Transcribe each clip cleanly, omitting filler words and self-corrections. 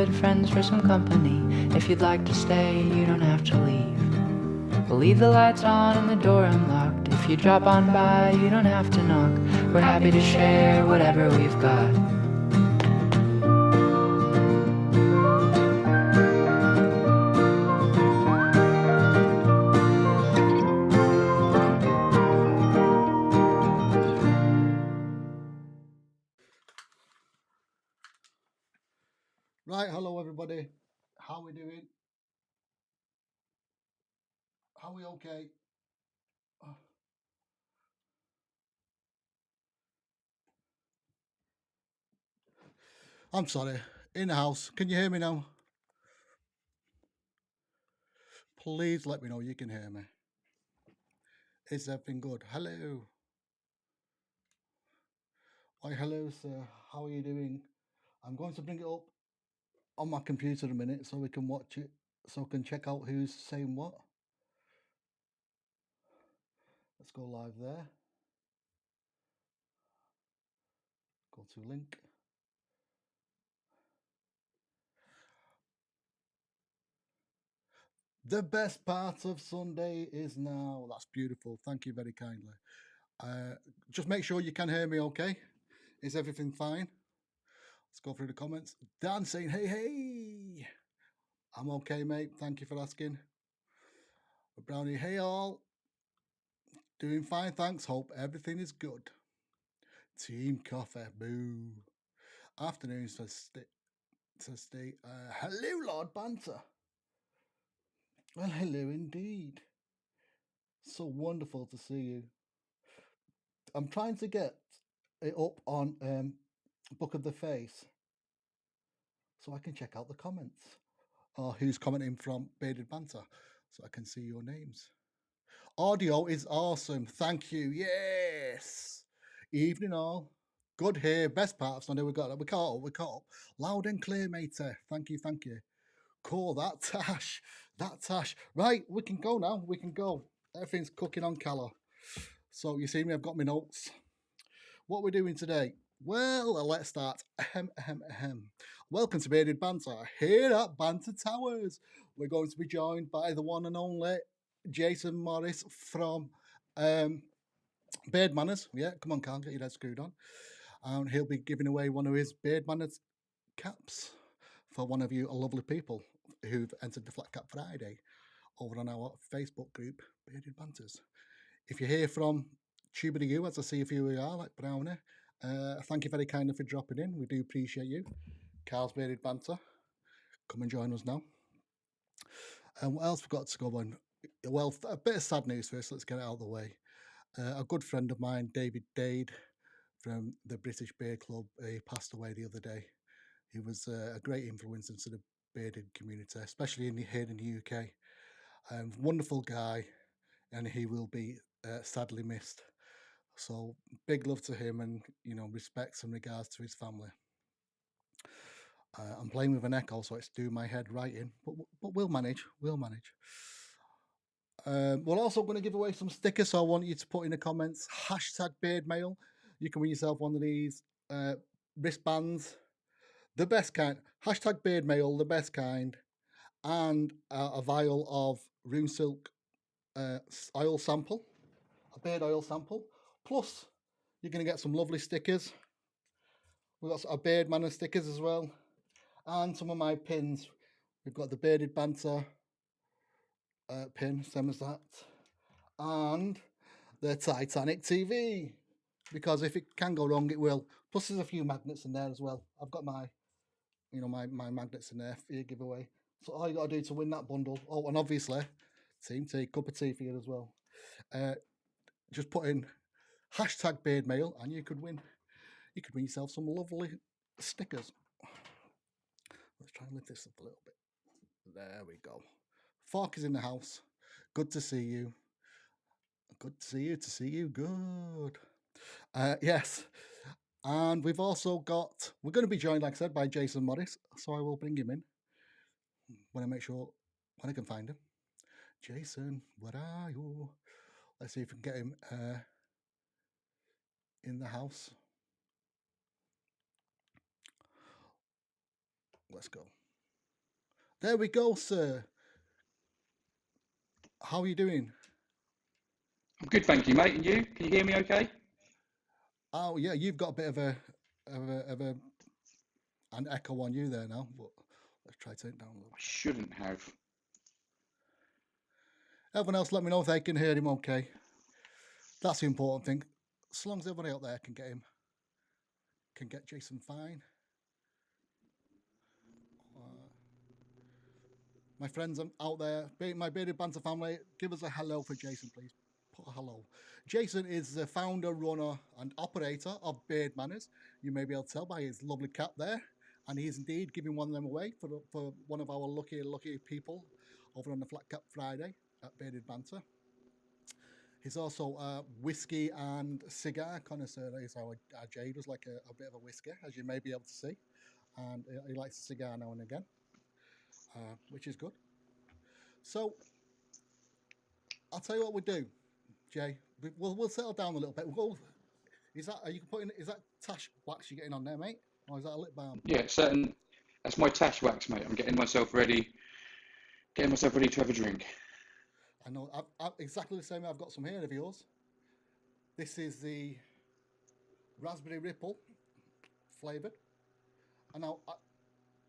good friends for some company. If you'd like to stay, you don't have to leave. We'll leave the lights on and the door unlocked. If you drop on by, you don't have to knock. We're happy to share whatever we've got. Right, hello everybody. How we doing? How we okay? I'm sorry. In the house. Can you hear me now? Please let me know you can hear me. Is everything good? Hello. Why, hello, sir. How are you doing? I'm going to bring it up on my computer in a minute so we can watch it, so I can check out who's saying what. Let's go live there. Go to link. The best part of Sunday is now. That's beautiful. Thank you very kindly. Just make sure you can hear me okay. Is everything fine? Let's go through the comments. Dan saying, hey, hey. I'm okay, mate. Thank you for asking. Brownie, hey, all. Doing fine, thanks. Hope everything is good. Team Coffee, boo. Afternoon, says Steve. Hello, Lord Banter. Well, hello indeed. So wonderful to see you. I'm trying to get it up on Book of the Face so I can check out the comments. Or who's commenting from Bearded Banter so I can see your names. Audio is awesome. Thank you. Yes. Evening all. Good here. Best part of Sunday. We caught up. Loud and clear, matey. Thank you. Cool. That Tash. Right, we can go now. We can go. Everything's cooking on colour. So you see me, I've got my notes. What we're doing today? Well, let's start. Welcome to Bearded Banter here at Banter Towers. We're going to be joined by the one and only Jason Morris from Beardmanners. Yeah, come on, Carl, get your head screwed on. And he'll be giving away one of his Beardmanners caps for one of you lovely people who've entered the Flat Cap Friday over on our Facebook group, Bearded Banters. If you're here from Tubity, as I see a few of you are, like Brownie, thank you very kindly for dropping in. We do appreciate you. Carl's Bearded Banter. Come and join us now. And what else we've got to go on? Well, a bit of sad news first. Let's get it out of the way. A good friend of mine, David Dade, from the British Beard Club, he passed away the other day. He was a great influence into the bearded community, especially here in the UK. Wonderful guy, and he will be sadly missed. So big love to him, and respects and regards to his family. I'm playing with an echo, so it's doing my head right in, but we'll manage. We're also going to give away some stickers, so I want you to put in the comments #BeardMail. You can win yourself one of these wristbands, the best kind. #BeardMail, the best kind, and a vial of Room Silk oil sample, a beard oil sample. Plus, you're going to get some lovely stickers. We've got a Beard Manor stickers as well, and some of my pins. We've got the Bearded Banter pin, same as that, and the Titanic TV, because if it can go wrong, it will. Plus, there's a few magnets in there as well. I've got my magnets in there for your giveaway. So all you got to do to win that bundle. Oh, and obviously, Team Tea, cup of tea for you as well. Just put in #BeardMail, and you could win. You could win yourself some lovely stickers. Let's try and lift this up a little bit. There we go. Fork is in the house. Good to see you. Good to see you. Good. Yes. And we've also got, we're going to be joined, like I said, by Jason Morris. So I will bring him in when I can find him. Jason, where are you? Let's see if we can get him in the house. Let's go. There we go, sir. How are you doing? I'm good, thank you, mate. And you? Can you hear me okay? Oh yeah, you've got a bit of an echo on you there now. But let's try to turn it down a little. I shouldn't have. Everyone else, let me know if they can hear him okay. That's the important thing. As long as everybody out there can get Jason fine. My friends out there, my Bearded Banter family, give us a hello for Jason, please. Put a hello. Jason is the founder, runner, and operator of BeardManners. You may be able to tell by his lovely cap there. And he is indeed giving one of them away for one of our lucky people over on the Flat Cap Friday at Bearded Banter. He's also a whiskey and cigar connoisseur. He's our Jay does like a bit of a whiskey, as you may be able to see. And he likes a cigar now and again, which is good. So I'll tell you what we do, Jay. We'll settle down a little bit. Is that tash wax you're getting on there, mate? Or is that a lip balm? Yeah, certain. That's my tash wax, mate. I'm getting myself ready to have a drink. I know. I've exactly the same. I've got some here of yours. This is the raspberry ripple flavoured. And now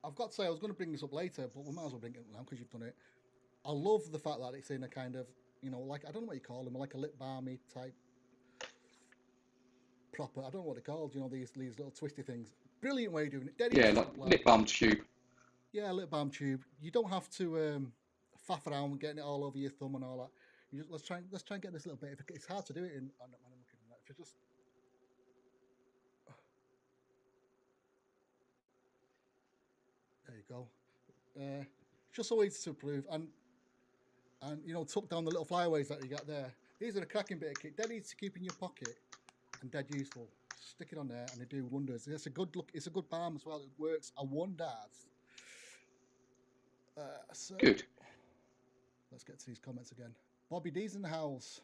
I've got to say I was going to bring this up later, but we might as well bring it up now because you've done it. I love the fact that it's in a kind of, like, I don't know what you call them, like a lip balmy type proper, I don't know what they're called, these little twisty things. Brilliant way of doing it. Dead Yeah, easy like to apply. lip balm tube. Yeah, lip balm tube. You don't have to faff around getting it all over your thumb and all that. You just let's try and get this little bit. It's hard to do it when I'm looking at that. If you just there you go. Just so easy to approve and tuck down the little flyaways that you got there. These are a cracking bit of kit. Dead easy to keep in your pocket and dead useful. Stick it on there and they do wonders. It's a good look. It's a good balm as well. It works a wonders. So Good. Let's get to these comments again. Bobby D's in the house.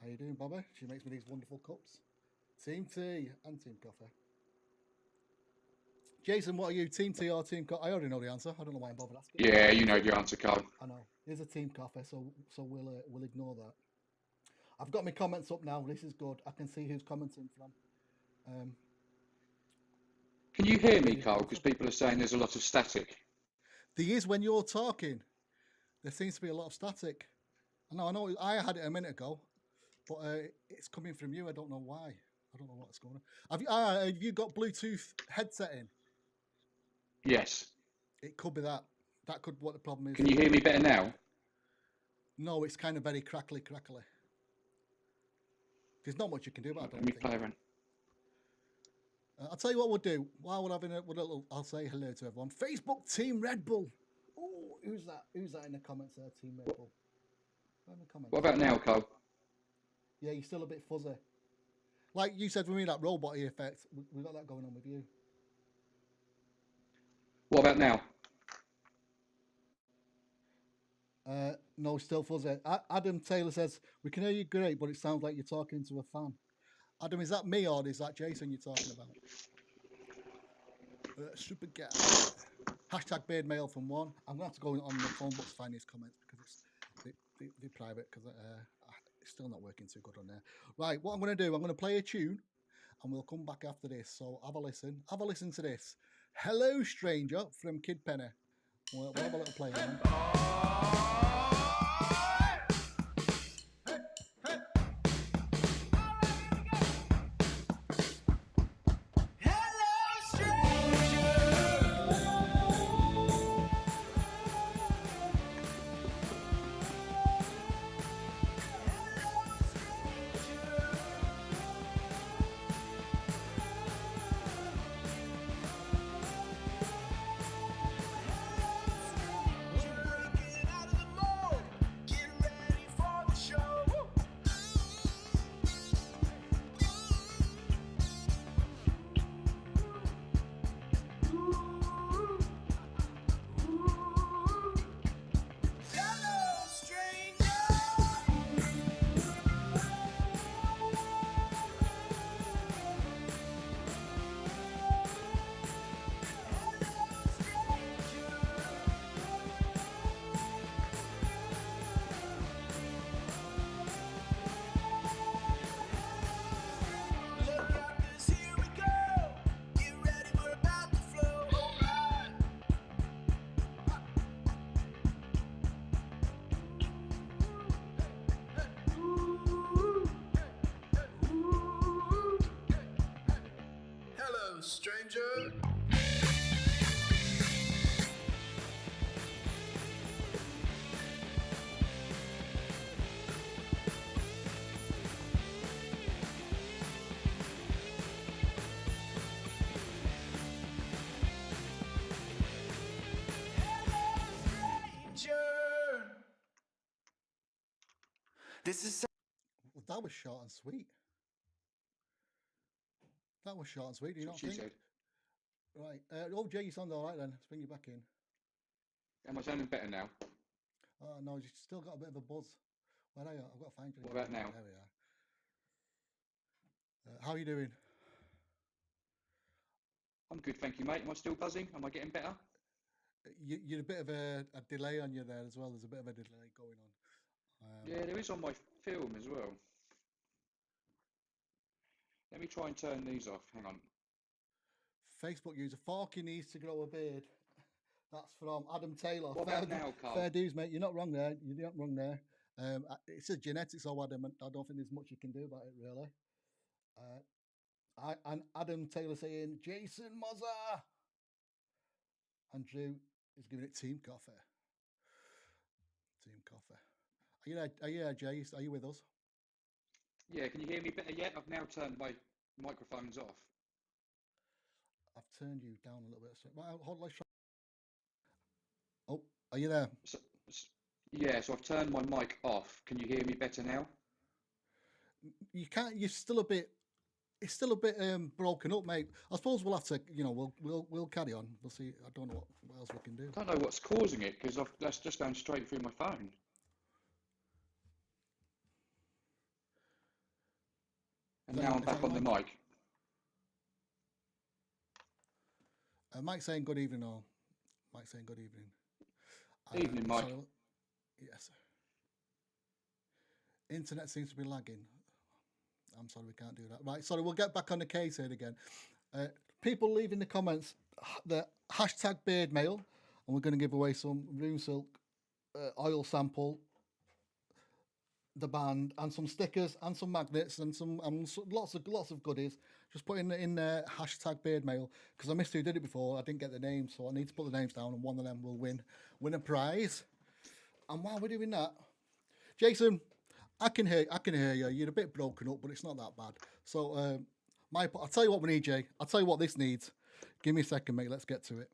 How you doing, Bobby? She makes me these wonderful cups. Team tea and team coffee. Jason, what are you? Team tea or team coffee? I already know the answer. I don't know why I'm bothered asking. Yeah, you know the answer, Carl. I know. Here's a team coffee, so we'll ignore that. I've got my comments up now. This is good. I can see who's commenting from. Can you hear me, Carl? Because people are saying there's a lot of static. There is when you're talking. There seems to be a lot of static. I know. I had it a minute ago, but it's coming from you. I don't know why. I don't know what's going on. Have you got Bluetooth headset in? Yes. It could be that. That could be what the problem is. Can you hear me better now? No, it's kind of very crackly. There's not much you can do about it. Let me play around. I'll tell you what we'll do. While we're having I'll say hello to everyone. Facebook Team Red Bull. Oh, who's that? Who's that in the comments there, Team Red Bull? In the comments. What about now, Carl? Yeah, you're still a bit fuzzy. Like you said for me, that robot-y effect. We've got that going on with you. What about now? No, still fuzzy. Adam Taylor says, we can hear you great, but it sounds like you're talking to a fan. Adam, is that me or is that Jason you're talking about? Super guy. Hashtag beard mail from one. I'm going to have to go on the phone book to find these comments because they're private because it's still not working too good on there. Right, what I'm going to do, I'm going to play a tune and we'll come back after this. So have a listen. Have a listen to this. Hello, Stranger from Kid Penny. We'll have a little play on. stranger. This is Well, that was short and sweet. That was short and sweet. Do you That's not what she think? said. Right. Oh, Jay, you sound all right then. Let's bring you back in. Am I sounding better now? Oh, no, you've still got a bit of a buzz. Where are you? I've got to find you. What about again. now? There we are. How are you doing? I'm good, thank you, mate. Am I still buzzing? Am I getting better? You're a bit of a delay on you there as well. There's a bit of a delay going on. Yeah, there is on my film as well. Let me try and turn these off. Hang on. Facebook user, Forky needs to grow a beard. That's from Adam Taylor. What about now, Carl? Fair dues, mate. You're not wrong there. You're not wrong there. It's a genetics of Adam, and I don't think there's much you can do about it, really. And Adam Taylor saying, Jason Mozza! And Drew is giving it team coffee. Team coffee. Are you there, Jay? Are you with us? Yeah, can you hear me better yet? I've now turned my microphones off. I've turned you down a little bit. Right, hold on, let's try. Oh, are you there? Yeah, so I've turned my mic off. Can you hear me better now? You can't. You're still a bit. It's still a bit broken up, mate. I suppose we'll have to. We'll carry on. We'll see. I don't know what else we can do. I don't know what's causing it because that's just going straight through my phone. And now I'm back on the mic. Mike saying good evening, or Mike saying good evening. Evening, Mike. Sorry, yes. Internet seems to be lagging. I'm sorry, we can't do that. Right, sorry, we'll get back on the case here again. People leave in the comments the hashtag beard mail, and we're going to give away some Room Silk oil sample, the band, and some stickers and some magnets and some lots of goodies. Just put in hashtag beard mail, because I missed who did it before. I didn't get the names, so I need to put the names down, and one of them will win a prize. And while we're doing that, Jason, I can hear you. You're a bit broken up, but it's not that bad. So I'll tell you what we need, Jay. I'll tell you what this needs. Give me a second, mate. Let's get to it.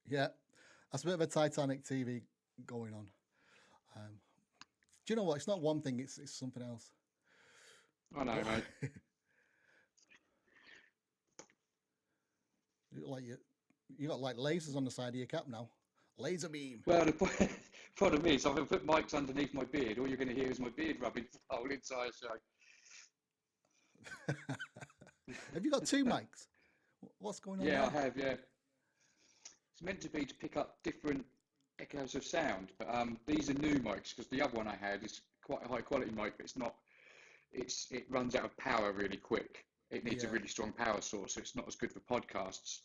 Yeah, that's a bit of a Titanic TV going on. Do you know what? It's not one thing. It's something else. I know, mate. You got like lasers on the side of your cap now. Laser beam. Well, the problem is, I've put mics underneath my beard. All you're going to hear is my beard rubbing the whole entire show. Have you got two mics? What's going on? Yeah, there? I have. Yeah, it's meant to be to pick up different echoes of sound, but these are new mics because the other one I had is quite a high quality mic, but it's not. It runs out of power really quick. It needs a really strong power source, so it's not as good for podcasts.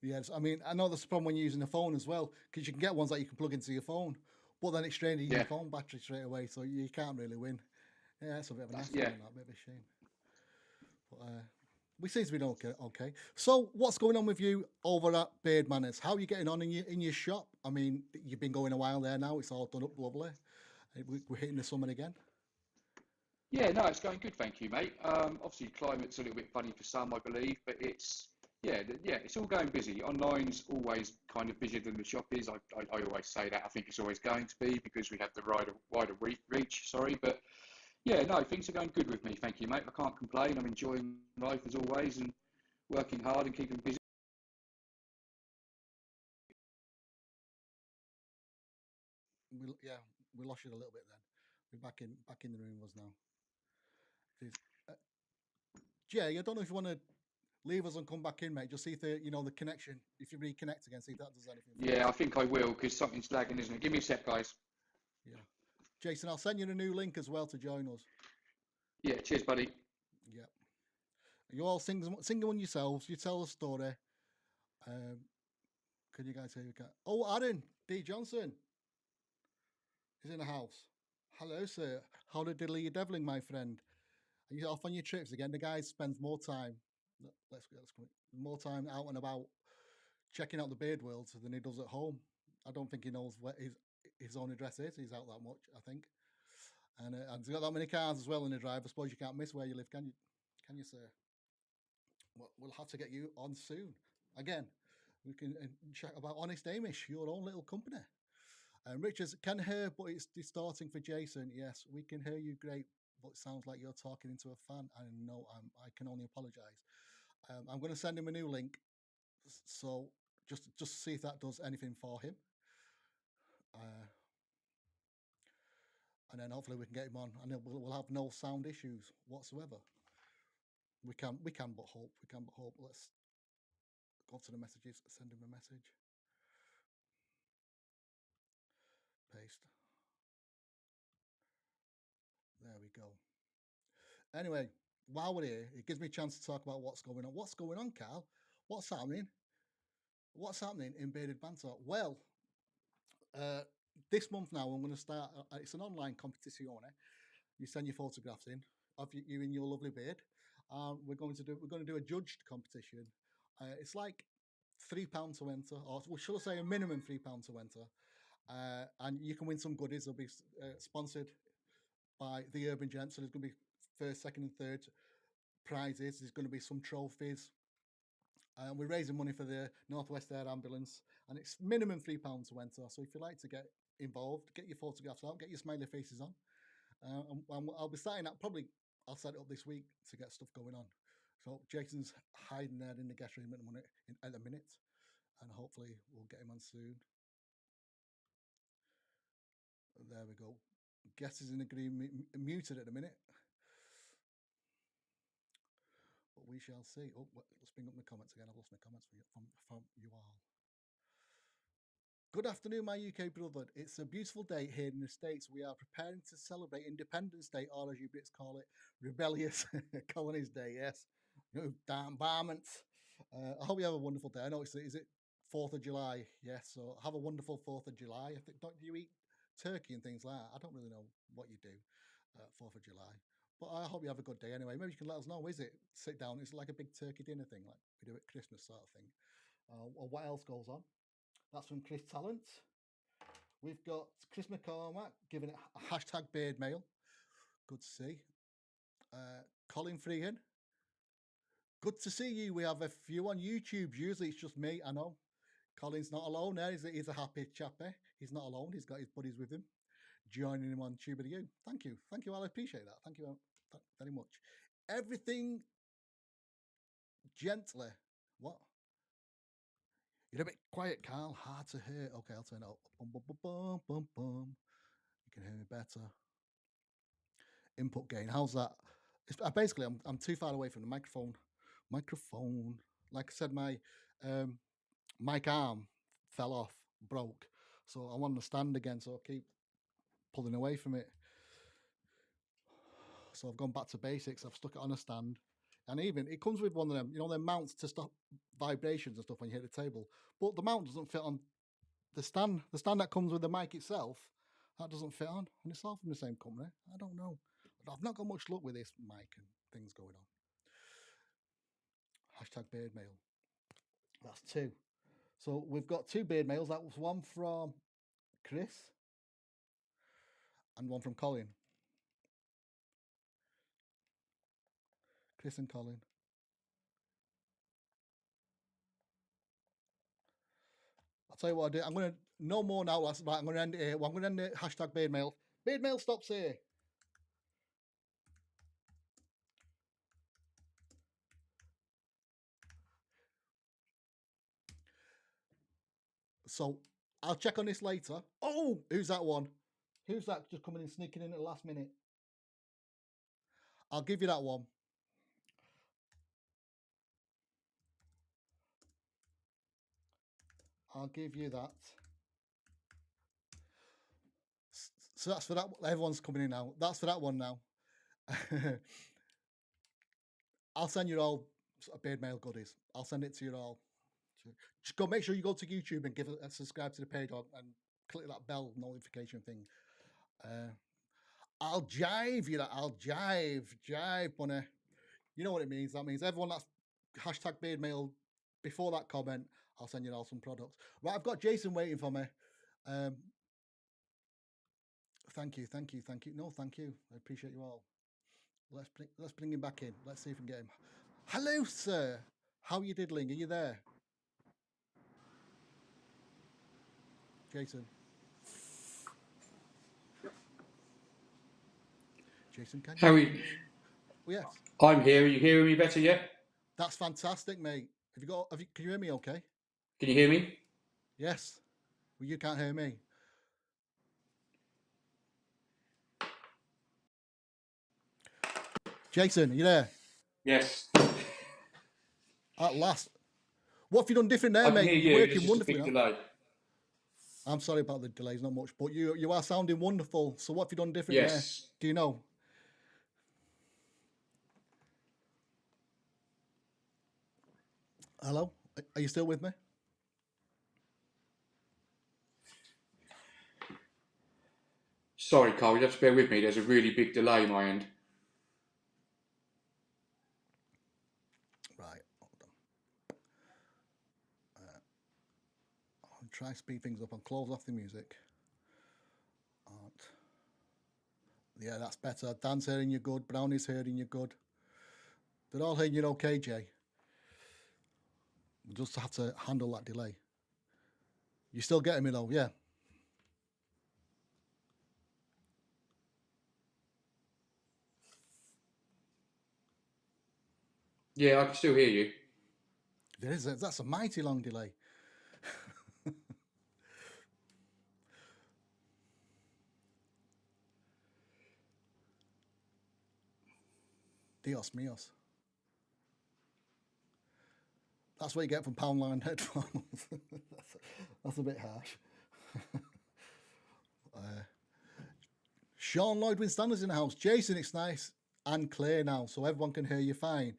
Yes, I mean, I know that's the problem when you're using a phone as well, because you can get ones that you can plug into your phone, but then it's draining your phone battery straight away, so you can't really win. Yeah, that's a bit of a nasty one, that, a bit of a shame. But we seem to be doing okay. So, what's going on with you over at BeardManners? How are you getting on in your shop? I mean, you've been going a while there now. It's all done up lovely. We're hitting the summer again. Yeah, no, it's going good, thank you, mate. Obviously, climate's a little bit funny for some, I believe, but it's it's all going busy. Online's always kind of busier than the shop is. I always say that. I think it's always going to be because we have the wider reach. Sorry, but yeah, no, things are going good with me, thank you, mate. I can't complain. I'm enjoying life as always and working hard and keeping busy. We lost you a little bit then. We're back in the room with us now. Jay, I don't know if you want to leave us and come back in, mate. Just see if the connection, if you reconnect again, see if that does anything. Yeah, I think I will, because something's lagging, isn't it? Give me a sec, guys. Yeah. Jason, I'll send you a new link as well to join us. Yeah, cheers, buddy. Yeah. You all sing one yourselves. You tell a story. Can you guys hear me? Oh, Aaron D. Johnson is in the house. Hello, sir. How the diddly you deviling, my friend? Are you off on your trips again? The guy spends more time. Let's go. More time out and about, checking out the beard world than he does at home. I don't think he knows where his own address is. He's out that much, I think. And he's got that many cars as well in the drive. I suppose you can't miss where you live, can you? Can you, sir? Well, we'll have to get you on soon. Again, we can chat about Honest Amish, your own little company. Richards can hear, but it's distorting for Jason. Yes, we can hear you great, but it sounds like you're talking into a fan. I know I can only apologise. I'm going to send him a new link, so just see if that does anything for him. And then hopefully we can get him on, and we'll have no sound issues whatsoever. We can but hope. We can but hope. Let's go to the messages. Send him a message. Paste. There we go. Anyway, while we're here, it gives me a chance to talk about what's going on. What's going on, Carl? What's happening? What's happening in Bearded Banter? Well, this month now I'm going to start. It's an online competition. You send your photographs in of you in your lovely beard. We're going to do a judged competition. It's like £3 to enter, or shall I say a minimum £3 to enter. And you can win some goodies. They'll be sponsored by the Urban Gents. So there's going to be first, second, and third prizes. There's going to be some trophies. We're raising money for the Northwest Air Ambulance, and it's minimum £3 to enter. So if you'd like to get involved, get your photographs out, get your smiley faces on. I'll be starting that probably. I'll set it up this week to get stuff going on. So Jason's hiding there in the guest room at the minute, and hopefully we'll get him on soon. There we go. Guest is in the green, muted at the minute, but we shall see. Oh, let's bring up my comments again. I've lost my comments from you all. Good afternoon, my UK brother. It's a beautiful day here in the States. We are preparing to celebrate Independence Day, or as you Brits call it, Rebellious Colonies Day. Yes, damn varmints. I hope you have a wonderful day. I know is it 4th of July? Yes, so have a wonderful 4th of July. I think, don't you eat turkey and things like that? I don't really know what you do 4th of July, but I hope you have a good day anyway. Maybe you can let us know. Is it sit down? It's like a big turkey dinner thing, like we do at Christmas sort of thing. Or what else goes on? That's from Chris Talent. We've got Chris McCormack giving it a hashtag beard mail. Good to see. Colin Freehan. Good to see you. We have a few on YouTube. Usually it's just me. I know. Colin's not alone there. He's a happy chappy. He's not alone. He's got his buddies with him, joining him on Tube of the U. Thank you. Thank you. I appreciate that. Thank you very much. Everything gently. What? You're a bit quiet, Carl. Hard to hear. Okay, I'll turn it up. Bum, bum, bum, bum, bum, bum. You can hear me better. Input gain. How's that? Basically, I'm too far away from the microphone. Like I said, my mic arm fell off, broke. So I'm on the stand again. So I keep pulling away from it. So I've gone back to basics. I've stuck it on a stand, and even it comes with one of them. Them mounts to stop vibrations and stuff when you hit the table. But the mount doesn't fit on the stand. The stand that comes with the mic itself, that doesn't fit on, and it's all from the same company. I don't know. I've not got much luck with this mic and things going on. Hashtag beard mail. That's 2. So we've got 2 beard mails. That was one from Chris and one from Colin. Chris and Colin. I'll tell you what I do. I'm going to, no more now. Right, I'm going to end it here. Well, I'm going to end it. Hashtag beard mail. Beard mail stops here. So I'll check on this later. Oh, who's that one? Who's that just coming in, sneaking in at the last minute? I'll give you that one. I'll give you that. So that's for that. Everyone's coming in now. That's for that one now. I'll send you all beard mail goodies. I'll send it to you all. Just go. Make sure you go to YouTube and give a subscribe to the page and click that bell notification thing. I'll jive you. I'll jive, bunny. You know what it means. That means everyone that's hashtag beard mail before that comment, I'll send you all some products. Right, I've got Jason waiting for me. Thank you. No, thank you. I appreciate you all. Let's bring him back in. Let's see if we can get him. Hello, sir. How are you diddling? Are you there? Jason. Jason, can you How are hear you? me? Yes. I'm here. Are you hearing me better yet? That's fantastic, mate. Can you hear me okay? Can you hear me? Yes. Well, you can't hear me. Jason, are you there? Yes. At last. What have you done different there, I can mate? hear You're you. working There's just a wonderfully big now. delay. I'm sorry about the delays, not much, but you are sounding wonderful. So what have you done different there? Yes. Do you know? Hello? Are you still with me? Sorry, Carl. You have to bear with me. There's a really big delay on my end. Right. Hold on. I'll try to speed things up and close off the music. Yeah, that's better. Dan's hearing you good. Brownie's hearing you good. They're all hearing you okay, Jay. We'll just have to handle that delay. You still getting me though? Yeah. Yeah, I can still hear you. There is. That's a mighty long delay. Dios míos. That's what you get from Poundline headphones. that's a bit harsh. Sean Lloyd Winstanley's in the house. Jason, it's nice and clear now, so everyone can hear you fine.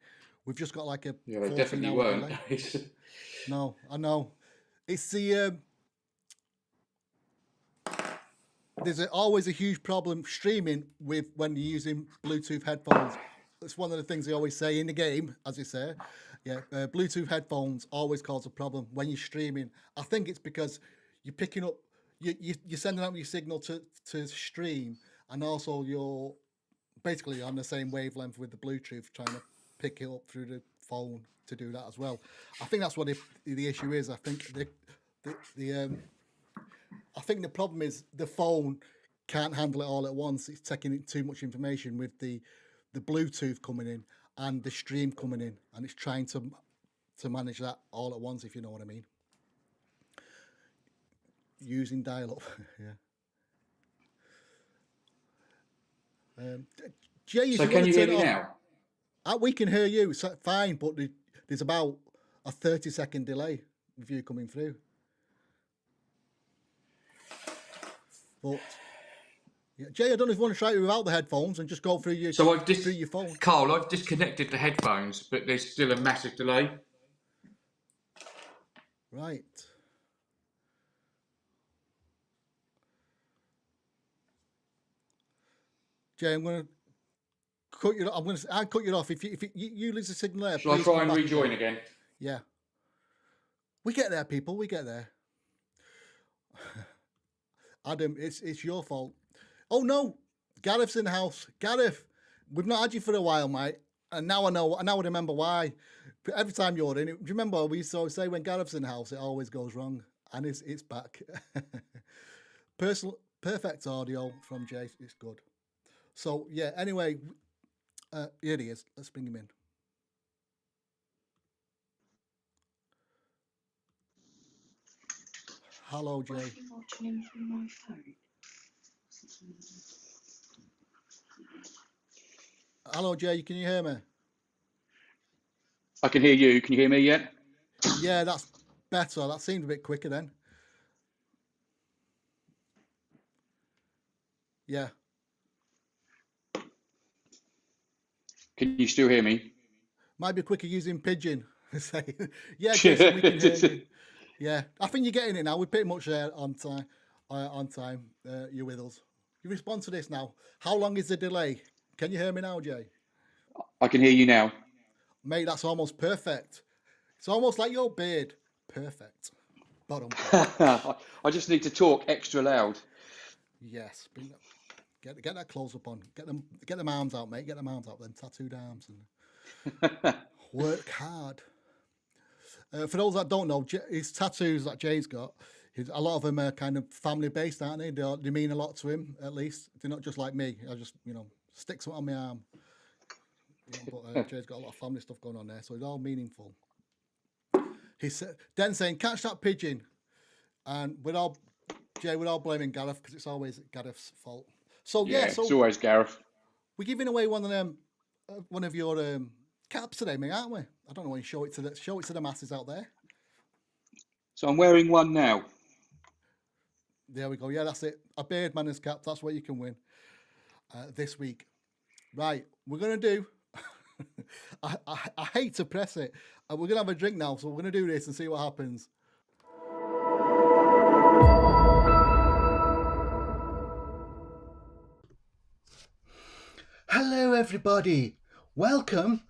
We've just got like a Yeah, they 14 definitely hour weren't. delay. No, I know. It's the there's always a huge problem streaming with when you're using Bluetooth headphones. It's one of the things they always say in the game, as they say. Yeah, Bluetooth headphones always cause a problem when you're streaming. I think it's because you're picking up, you're sending out your signal to stream, and also you're basically on the same wavelength with the Bluetooth, trying to pick it up through the phone to do that as well. I think that's what the issue is. I think I think the problem is the phone can't handle it all at once. It's taking in too much information with the Bluetooth coming in and the stream coming in, and it's trying to manage that all at once, if you know what I mean. Using dial-up, yeah. Jay, if So you can want you to hear turn it me off, now? we can hear you fine, but there's about a 30-second delay with you coming through. But yeah, Jay, I don't know if you want to try it without the headphones and just go through your through your phone. Carl, I've disconnected the headphones, but there's still a massive delay. Right. Jay, I'm going to cut you. I'll cut you off if you lose the signal there. Shall I Please try come and back rejoin again? Yeah. We get there, people. We get there. Adam, it's your fault. Oh no, Gareth's in the house. Gareth, we've not had you for a while, mate. And now I know. Now I remember why. But every time you're in, do you remember we used to always say when Gareth's in the house, it always goes wrong, and it's back. Perfect audio from Jay. It's good. So yeah. Anyway, here he is. Let's bring him in. Hello, Jay. Why are you watching him from my phone? Hello, Jay. Can you hear me? I can hear you. Can you hear me yet? Yeah, that's better. That seemed a bit quicker then. Yeah. Can you still hear me? Might be quicker using pigeon. Yeah, Jason, we can hear you. Yeah, I think you're getting it now. We're pretty much there on time. You're with us. You respond to this now. How long is the delay? Can you hear me now, Jay? I can hear you now. Mate, that's almost perfect. It's almost like your beard. Perfect. Bottom. I just need to talk extra loud. Yes. Get that close up on. Get them arms out, mate. Get them arms out. Them tattooed arms and work hard. For those that don't know, his tattoos that Jay's got, a lot of them are kind of family based, aren't they? They mean a lot to him, at least. They're not just like me. I just, stick something on my arm. But Jay's got a lot of family stuff going on there, so it's all meaningful. He's then saying, catch that pigeon. And we're all blaming Gareth because it's always Gareth's fault. So yeah, so it's always Gareth. we're giving away one of your caps today, mate, aren't we? I don't know when you show it to the masses out there. So I'm wearing one now. There we go. Yeah, that's it. A beardmanners cap. That's what you can win this week. Right, we're gonna do. I hate to press it. We're gonna have a drink now, so we're gonna do this and see what happens. Hello, everybody. Welcome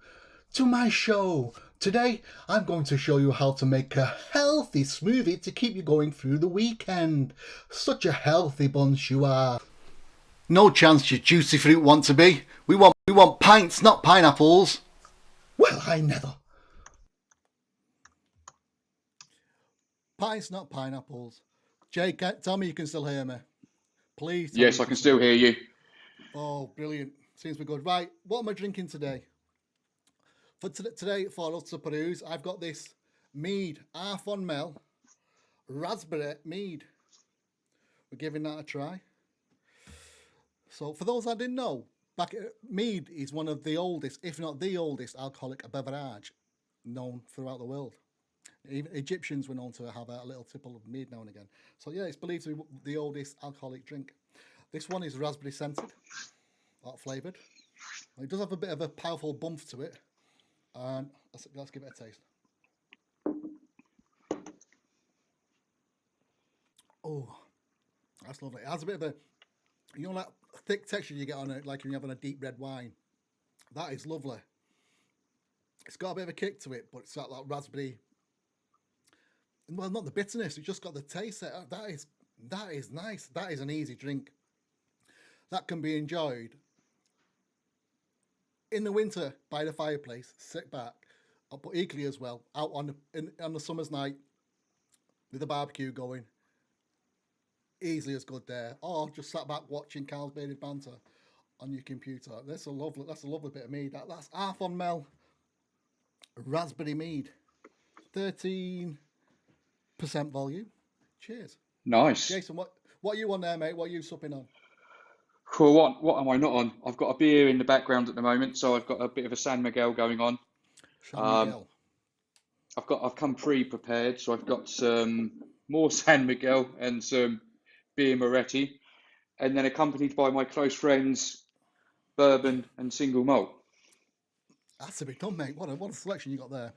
to my show. Today, I'm going to show you how to make a healthy smoothie to keep you going through the weekend. Such a healthy bunch you are. No chance you juicy fruit want to be. We want pints, not pineapples. Well, I never. Pints, not pineapples. Jay, tell me you can still hear me. Please. Yes, I can still hear you. Oh, brilliant. Seems we're good. Right, what am I drinking today? For today, for us to peruse, I've got this mead, half on mel, raspberry mead. We're giving that a try. So, for those that didn't know, mead is one of the oldest, if not the oldest, alcoholic beverage known throughout the world. Even Egyptians were known to have a little tipple of mead now and again. So, yeah, it's believed to be the oldest alcoholic drink. This one is raspberry scented, hot flavoured. It does have a bit of a powerful bump to it. And let's give it a taste. Oh, that's lovely. It has a bit of a, that thick texture you get on it, like when you're having a deep red wine. That is lovely. It's got a bit of a kick to it, but it's got that raspberry. Well, not the bitterness. It's just got the taste. That is nice. That is an easy drink. That can be enjoyed in the winter by the fireplace, sit back, but equally as well out on the summer's night with the barbecue going. Easily as good there, or just sat back watching Carl's Bearded Banter on your computer. That's a lovely bit of mead. That's half on mel raspberry mead, 13% volume. Cheers. Nice. Jason, what are you on there, mate? What are you supping on? Well, what am I not on? I've got a beer in the background at the moment, so I've got a bit of a San Miguel going on. San Miguel. I've come pre-prepared, so I've got some more San Miguel and some beer Moretti, and then accompanied by my close friends, bourbon and single malt. That's a bit done, mate. What a selection you got there.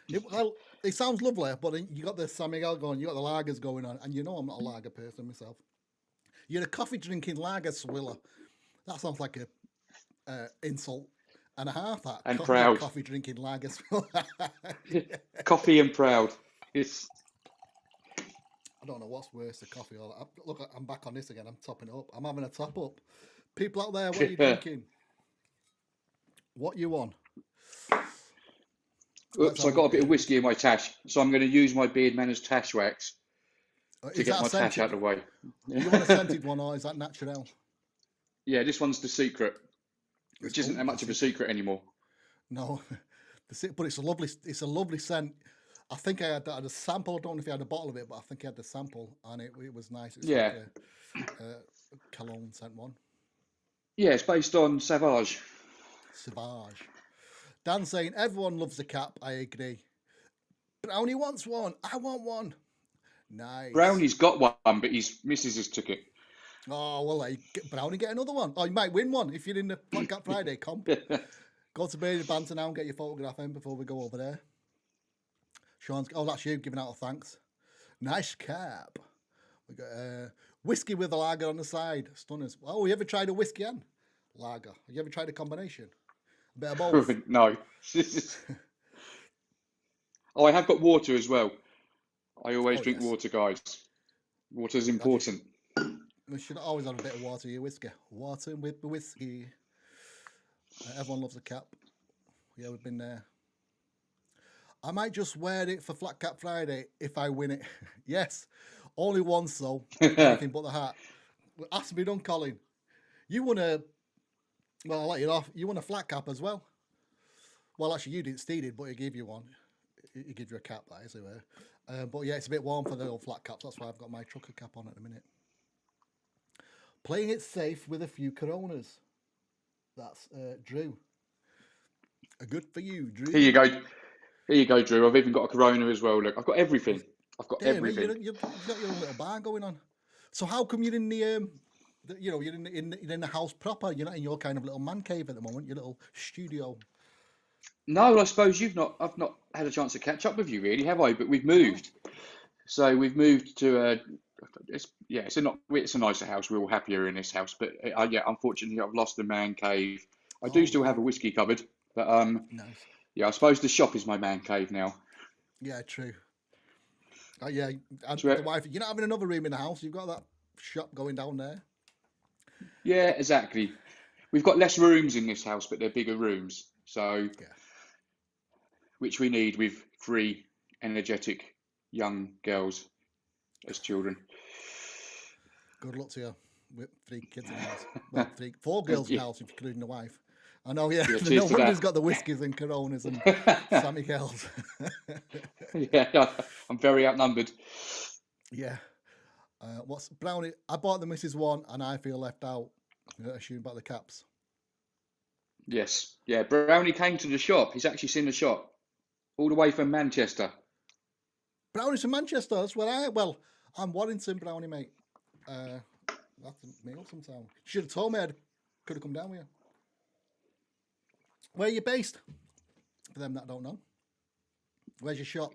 It sounds lovely, but you got the San Miguel going, you got the lagers going on, and I'm not a lager person myself. You're a coffee drinking lager swiller. That sounds like a insult and a half. That and proud coffee drinking lager swiller. Coffee and proud. It's. I don't know what's worse, the coffee or that. Look, I'm back on this again. I'm topping it up. I'm having a top up. People out there, what are you drinking? What you on? Oops, I got a bit of whiskey in my tash, so I'm going to use my beardmanners tash wax to get my tash out of the way. You want a scented one, or is that natural? Yeah, this one's the secret, which isn't that much of a secret anymore. No, but it's a lovely scent. I think I had a sample. I don't know if I had a bottle of it, but I think I had the sample, and it was nice. It's yeah, like a cologne scent one. Yeah, it's based on Sauvage. Sauvage. Dan saying everyone loves a cap. I agree. Brownie wants one. I want one. Nice. Brownie's got one, but his missus has took it. Oh well, Brownie get another one. Oh, you might win one if you're in the Black Cap Friday comp. Go to BeardedBanter now and get your photograph in before we go over there. Sean's, oh, that's you giving out a thanks. Nice cap. We got whiskey with a lager on the side. Stunners. Oh, you ever tried a whiskey and lager? Have you ever tried a combination? A bit of both. No. Oh, I have got water as well. I always Oh, drink yes. water, guys. Water's important. We should always have a bit of water in your whiskey. Water with the whiskey. Everyone loves a cap. Yeah, we've been there. I might just wear it for Flat Cap Friday if I win it. Yes, only once though. Anything but the hat. Ask me done, Colin. You won a. Well, I'll let you off. You won a flat cap as well. Well, actually, you didn't steal it, but he gave you one. He gave you a cap, that is, anyway. But yeah, it's a bit warm for the old flat caps. That's why I've got my trucker cap on at the minute. Playing it safe with a few Coronas. That's Drew. Good for you, Drew. Here you go. Here you go, Drew. I've even got a Corona as well. Look, I've got everything. I've got Damn, everything. you've got your own little bar going on. So how come you're in the you're in the house proper? You're not in your kind of little man cave at the moment. Your little studio. No, I suppose I've not had a chance to catch up with you really, have I? But we've moved. So we've moved to it's a nicer house. We're all happier in this house. But yeah, unfortunately, I've lost the man cave. I do still have a whiskey cupboard, but Nice. yeah, I suppose the shop is my man cave now. Yeah, true. Yeah, and So, the wife. You're not having another room in the house. You've got that shop going down there. yeah, exactly. We've got less rooms in this house, but they're bigger rooms. So, Yeah. which we need with 3 energetic young girls as children. Good luck to you with 3 kids in the house. Well, 4 girls in the house, including the wife. I know, yeah. Yeah, cheers No to wonder that. he's got the whiskies and Coronas and Sammy girls. Yeah, I'm very outnumbered. Yeah. What's Brownie? I bought the Mrs. One and I feel left out. I assume about the caps. Yes, yeah. Brownie came to the shop. He's actually seen the shop all the way from Manchester. Brownie's from Manchester. That's where I'm Warrington, Brownie, mate. I'll have to meet up sometime. Should have told me I could have come down with you. Where are you based? For them that don't know. Where's your shop?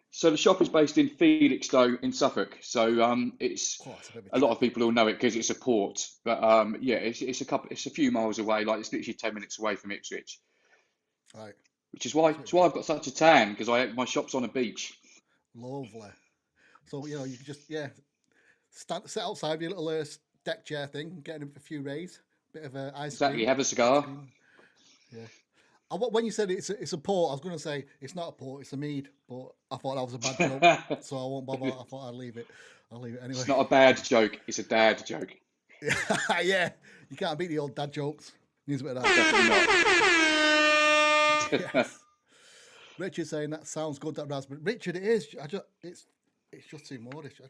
So the shop is based in Felixstowe in Suffolk. So it's It's a bit a lot of people will know it because it's a port. But yeah, it's a few miles away. Like it's literally 10 minutes away from Ipswich. Right. Which is why I've got such a tan because my shop's on a beach. Lovely. So you can just sit outside with your little deck chair thing, getting a few rays, bit of ice Exactly. cream. Have a cigar. Yeah. When you said it's a port, I was going to say it's not a port, it's a mead, but I thought that was a bad joke, so I won't bother. I thought I'll leave it. I'll leave it anyway. It's not a bad joke. It's a dad joke. Yeah, you can't beat the old dad jokes. Needs a bit of Definitely not. that. Yes. Richard saying that sounds good. That raspberry. Richard, it is. It's just too Moorish.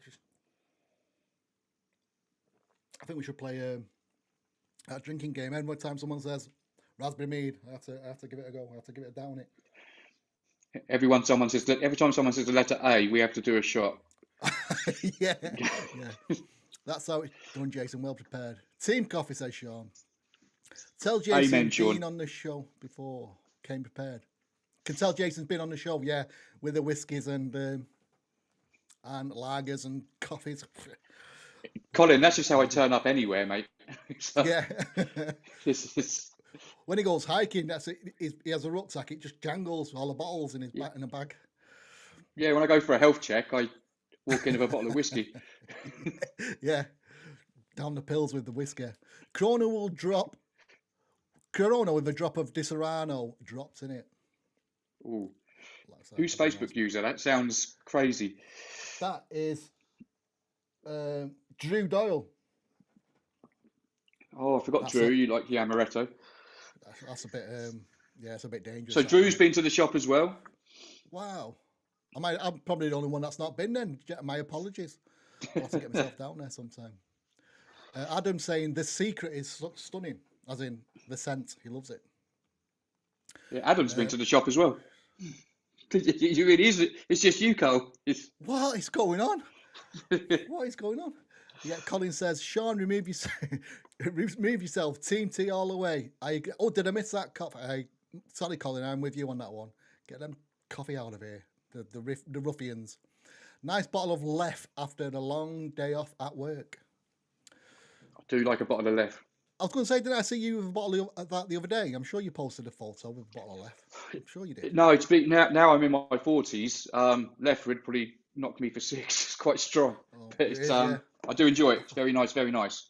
I think we should play a drinking game. Every time someone says raspberry mead, I have to give it a go. I have to give it a down it. Every time someone says the letter A, we have to do a shot. Yeah. That's how it's done, Jason. Well prepared. Team coffee, says Sean. Tell Jason Amen, Sean. been on the show before. Came prepared. Can tell Jason's been on the show, yeah, with the whiskies and lagers and coffees. Colin, that's just how I turn up anywhere, mate. So, Yeah. it's- When he goes hiking, that's it. He has a rucksack. It just jangles all the bottles in his back in a bag. yeah, when I go for a health check, I walk in with a bottle of whiskey. Yeah, down the pills with the whiskey. Corona will drop. Corona with a drop of Disaronno drops in it. Ooh. Like that. Who's Facebook user? That sounds crazy. That is Drew Doyle. Oh, I forgot That's Drew. it. You like the amaretto. That's a bit. It's a bit dangerous. So that, Drew's isn't it? been to the shop as well. Wow. I'm probably the only one that's not been then. My apologies. I'll have to get myself down there sometime. Adam saying the secret is stunning, as in the scent. He loves it. Yeah, Adam's been to the shop as well. It is. It's just you, Cole. What is going on? What is going on? Yeah, Colin says, Sean, remove yourself, remove yourself. Team T all the way. Oh, did I miss that coffee? Sorry, Colin, I'm with you on that one. Get them coffee out of here. The ruffians. Nice bottle of Left after a long day off at work. I do like a bottle of Left. I was going to say, did I see you with a bottle of that the other day? I'm sure you posted a photo with a bottle of Left. I'm sure you did. No, now I'm in my 40s. Left would probably knock me for 6. It's quite strong, but it's, yeah. I do enjoy it. It's very nice, very nice.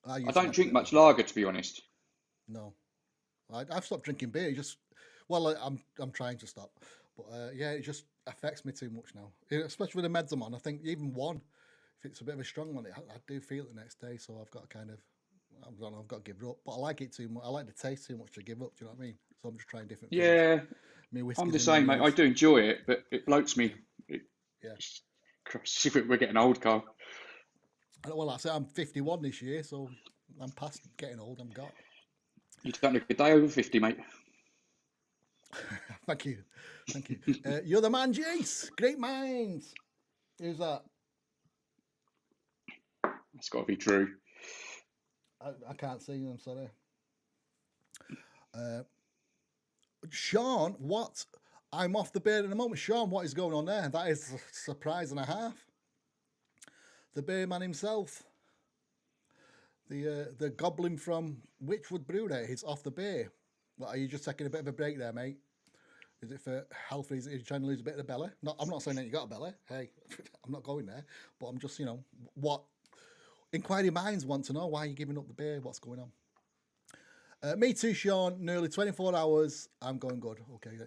I don't drink much lager, to be honest. No, I've stopped drinking beer. I'm trying to stop, but yeah, it just affects me too much now. Especially with the meds I'm on. I think even one, if it's a bit of a strong one, I do feel it the next day. So I've got to I've got to give it up. But I like it too much. I like the taste too much to give up. Do you know what I mean? So I'm just trying different things. Yeah, Me I'm the same, mate. I do enjoy it, but it bloats me. Yeah. Christ, we're getting old, Carl. Well, I say I'm 51 this year, so I'm past getting old. I'm got. You don't look a day over 50, mate. Thank you. You're the man, Jace. Great minds. Who's that? It's got to be Drew. I can't see you. I'm sorry. Sean, what? I'm off the beard in a moment. Sean, what is going on there? That is a surprise and a half. The bear man himself. The goblin from Witchwood Brew there. He's off the beer. What, are you just taking a bit of a break there, mate? Is it for health reasons? Are you trying to lose a bit of the belly? No, I'm not saying that you got a belly. Hey, I'm not going there. But I'm just, what inquiry minds want to know. Why are you giving up the beer? What's going on? Me too, Sean. Nearly 24 hours. I'm going good. Okay.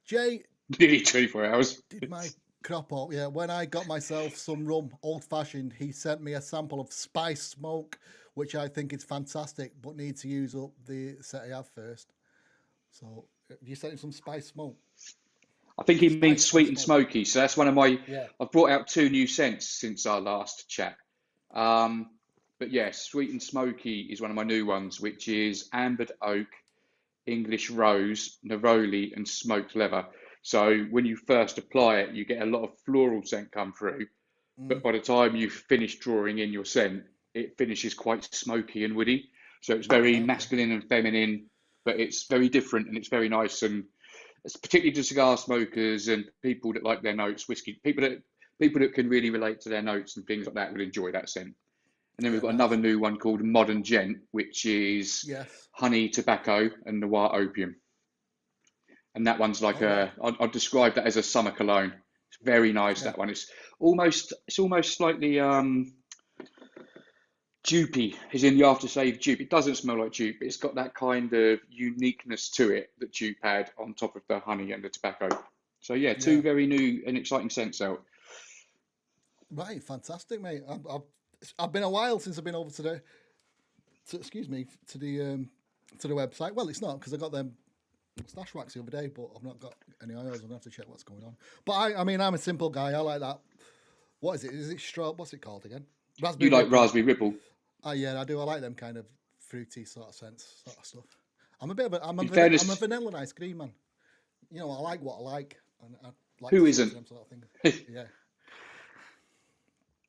Jay. Nearly 24 hours. Did my crop up. Yeah, when I got myself some rum, old fashioned, he sent me a sample of spice smoke, which I think is fantastic, but need to use up the set I have first. So, you sent him some spice smoke? I think he means sweet and smoky. So that's one of my. Yeah. I've brought out 2 new scents since our last chat. But yeah, sweet and smoky is one of my new ones, which is ambered oak, English rose, neroli, and smoked leather. So when you first apply it, you get a lot of floral scent come through. But by the time you finish drawing in your scent, it finishes quite smoky and woody. So it's very masculine and feminine, but it's very different and it's very nice. And it's particularly to cigar smokers and people that like their notes, whiskey, people that can really relate to their notes and things like that will enjoy that scent. And then we've got another new one called Modern Gent, which is honey, tobacco, and noir opium. And that one's like I'd describe that as a summer cologne. It's very nice. That one. It's almost slightly dupey, as in the aftershave dupe. It doesn't smell like dupe, but it's got that kind of uniqueness to it that dupe had on top of the honey and the tobacco. So yeah, 2 very new and exciting scents out. Right, fantastic, mate. I've been a while since I've been over to the website. Well, it's not because I got them stash wax the other day, but I've not got any oils. I'm gonna have to check what's going on. But I mean, I'm a simple guy. I like that. What is it? Is it straw? What's it called again? Raspberry. You like raspberry ripple? Oh yeah, I do. I like them kind of fruity sort of stuff. I'm a vanilla ice cream man. I like what I like. And I like Who isn't? Them sort of thing. Yeah.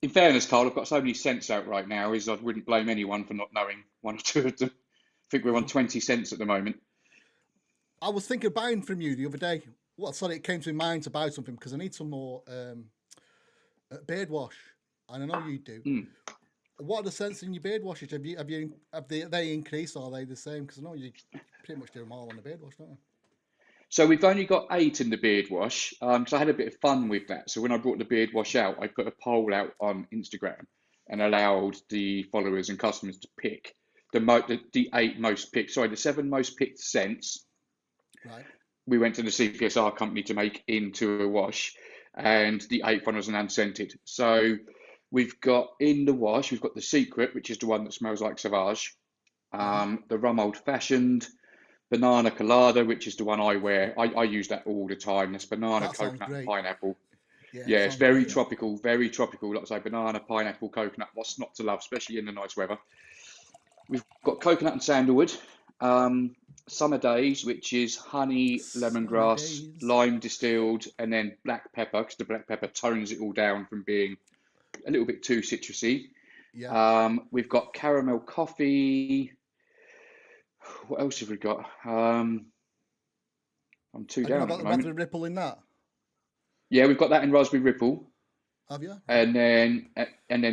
In fairness, Carl, I've got so many scents out right now. I wouldn't blame anyone for not knowing 1 or 2 of them. I think we're on 20 scents at the moment. I was thinking of buying from you the other day. It came to my mind to buy something because I need some more beard wash, and I know you do. What are the scents in your beard washes? Have they increased or are they the same? Because I know you pretty much do them all on the beard wash, don't you? So we've only got 8 in the beard wash because I had a bit of fun with that. So when I brought the beard wash out, I put a poll out on Instagram and allowed the followers and customers to pick the 8 most picked. Sorry, the 7 most picked scents. Right. We went to the CPSR company to make into a wash, and the 8th one was an unscented. So we've got in the wash, we've got the Secret, which is the one that smells like Sauvage, the Rum Old Fashioned, Banana Colada, which is the one I wear. I use that all the time. That's banana, coconut, and pineapple. Yeah, it's very tropical, very tropical. Like I say, banana, pineapple, coconut. What's not to love, especially in the nice weather? We've got coconut and sandalwood. Summer Days, which is honey, lemongrass, lime distilled, and then black pepper, because the black pepper tones it all down from being a little bit too citrusy. Yeah. We've got caramel coffee. What else have we got? I'm two Have you not down got at the the raspberry moment. ripple in that? Yeah, we've got that in raspberry ripple, Have you? Right. and then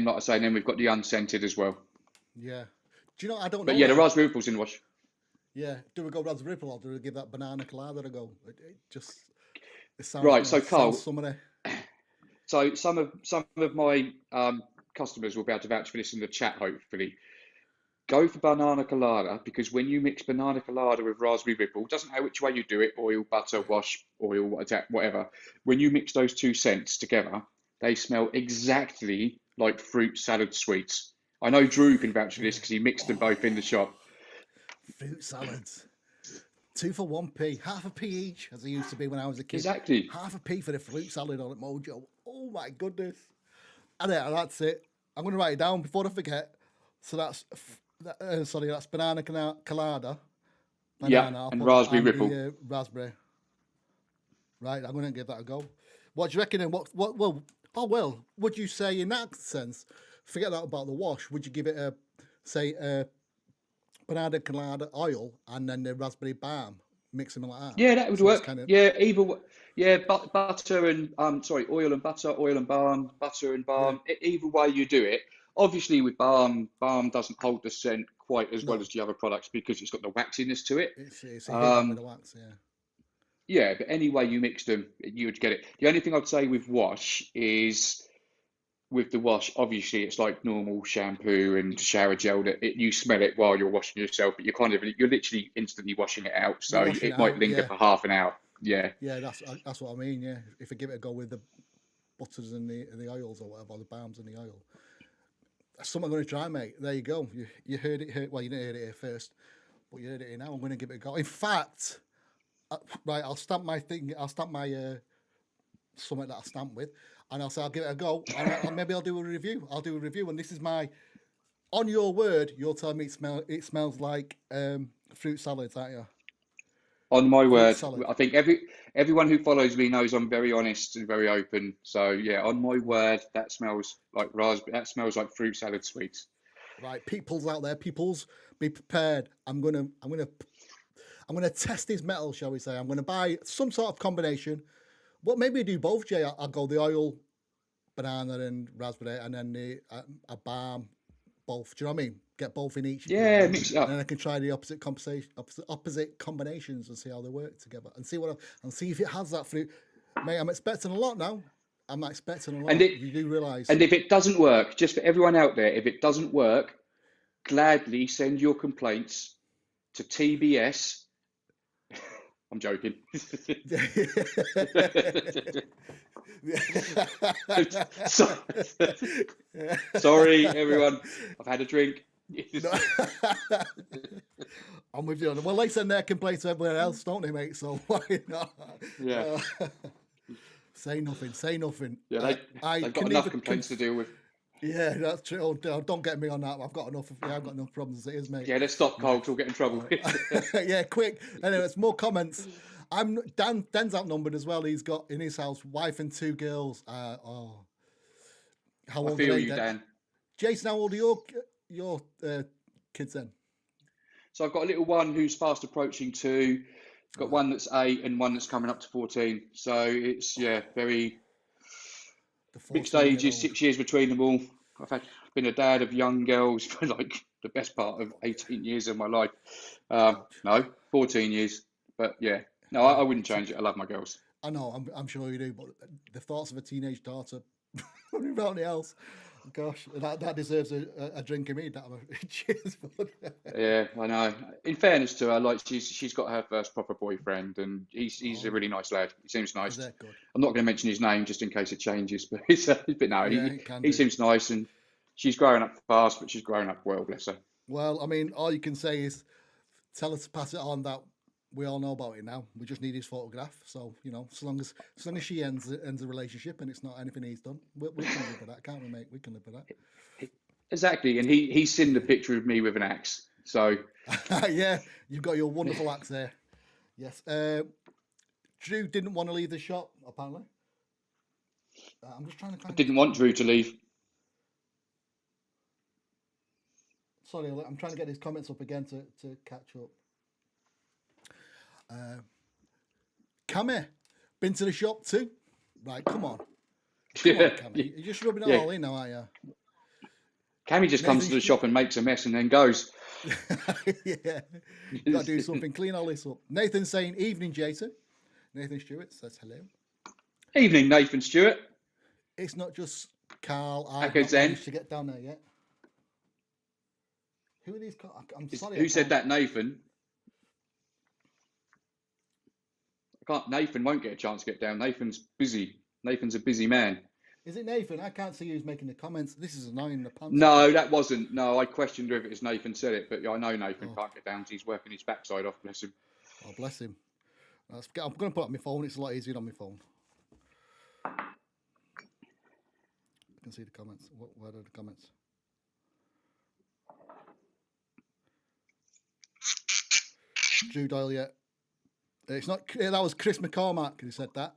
like I say, then we've got the unscented as well. Yeah. Do you know? I don't But know yeah, the that. raspberry ripple's in the wash. Yeah. Do we go raspberry ripple or do we give that banana colada a go? It just it sounds Right. So sounds Carl, summery. so some of my customers will be able to vouch for this in the chat, hopefully. Go for banana colada because when you mix banana colada with raspberry ripple, doesn't matter which way you do it, oil, butter, wash, oil, whatever. When you mix those two scents together, they smell exactly like fruit salad sweets. I know Drew can vouch for this because he mixed them both in the shop. Fruit salads. 2 for 1p, half a p each, as it used to be when I was a kid. Exactly. Half a p for the fruit salad on at Mojo. Oh my goodness. And yeah, that's it. I'm going to write it down before I forget. So that's that's banana colada, Yeah, banana. I'll and put that raspberry and ripple. the raspberry. Right, I'm going to give that a go. What do you reckon? And well, would you say in that sense? Forget that about the wash. Would you give it a banana colada oil and then the raspberry balm? Mix them like that. Yeah, that would So it's work. kind of Yeah, yeah, butter and oil and butter, oil and balm, butter and yeah. balm. Either way you do it. Obviously, with balm doesn't hold the scent quite as well No, as the other products because it's got the waxiness to it. it's a hidden with Um, the wax. Yeah. yeah, but any way you mix them, you would get it. The only thing I'd say with wash is with the wash, obviously it's like normal shampoo and shower gel that you smell it while you're washing yourself, but you're literally instantly washing it out, You're so washing it it might out. linger Yeah. for half an hour. Yeah. Yeah. That's what I mean. Yeah. If I give it a go with the butters and the oils or whatever, or the balms and the oil. That's something I'm going to try, mate. There you go. You heard it here. Well, you didn't hear it here first, but you heard it here now. I'm going to give it a go. In fact, right, I'll stamp my thing. I'll stamp my something that I stamp with, and I'll say I'll give it a go, and maybe I'll do a review. I'll do a review, and this is my on your word. You're telling me it smells like fruit salads, aren't you? On my Fruit word, salad. I think everyone who follows me knows I'm very honest and very open. So yeah, on my word, that smells like raspberry. That smells like fruit salad sweets. Right, peoples out there, peoples, be prepared. I'm gonna test his metal, shall we say? I'm gonna buy some sort of combination. Well, maybe I do both, Jay. I'll go the oil, banana, and raspberry, and then a balm, both. Do you know what I mean? Get both in each, if you Yeah, like, mix it and up. then I can try the opposite combinations and see how they work together, and see if it has that fruit. Mate, I'm expecting a lot now. I'm expecting a And lot. it You do realise? and if it doesn't work, just for everyone out there, if it doesn't work, gladly send your complaints to TBS. I'm joking. So, sorry, everyone. I've had a drink. No. I'm with you. Well, they send their complaints to everywhere else, don't they, mate? So why not? Yeah, Say nothing. Say nothing. yeah. I They've got can enough neither. complaints to deal with. Yeah, that's true. Oh, don't get me on that. I've got enough. Yeah, I've got enough problems as it is, mate. Yeah, let's stop, Yeah. Cole. 'Cause we'll get in trouble. Yeah, quick. Anyway, it's more comments. Dan's outnumbered as well. He's got in his house wife and 2 girls. How I old are feel they? you, Dan. Jason, how old are your kids then? So I've got a little one who's fast approaching 2. I've got one that's 8 and one that's coming up to 14. So it's very The mixed 14-year-old. ages, 6 years between them all. Been a dad of young girls for like the best part of 18 years of my life. No, 14 years. But yeah, no, I wouldn't change it. I love my girls. I know, I'm sure you do, but the thoughts of a teenage daughter, about anything else, gosh, that deserves a drink of me. Cheers, bud. Yeah, I know. In fairness to her, like she's got her first proper boyfriend, and he's a really nice lad. He seems Is nice. that good? I'm not going to mention his name just in case it changes, but no, Yeah, it can he do. seems nice, and she's growing up fast, but she's growing up well, bless her. Well, I mean, all you can say is tell us to pass it on that we all know about it now. We just need his photograph. So, as long as she ends the relationship and it's not anything he's done, we can live with that, can't we, mate? We can live with that. Exactly, and he's seen the picture of me with an axe, so Yeah, you've got your wonderful axe there. Yes. Drew didn't want to leave the shop, apparently. I'm just trying to I find. didn't want Drew to leave. Sorry, I'm trying to get his comments up again to catch up. Cammy, been to the shop too? Right, come on. Come on, Cammy. You're just rubbing it Yeah. all in now, aren't you? Cammy just comes to the shop and makes a mess and then goes. Yeah. Got to do something, clean all this up. Nathan's saying, evening, Jason. Nathan Stewart says hello. Evening, Nathan Stewart. It's not just Carl. I've Okay, not Zen. managed to get down there yet. Who are these? I'm sorry. Who said that, Nathan? Nathan won't get a chance to get down. Nathan's busy. Nathan's a busy man. Is it Nathan? I can't see who's making the comments. This is annoying. The pants. No, that wasn't. No, I questioned if it was Nathan said it, but I know Nathan can't get down. He's working his backside off, bless him. Oh, bless him. I'm going to put it on my phone. It's a lot easier on my phone. I can see the comments. Where are the comments? Drew Doyle, yeah. It's not. That was Chris McCormack who said that.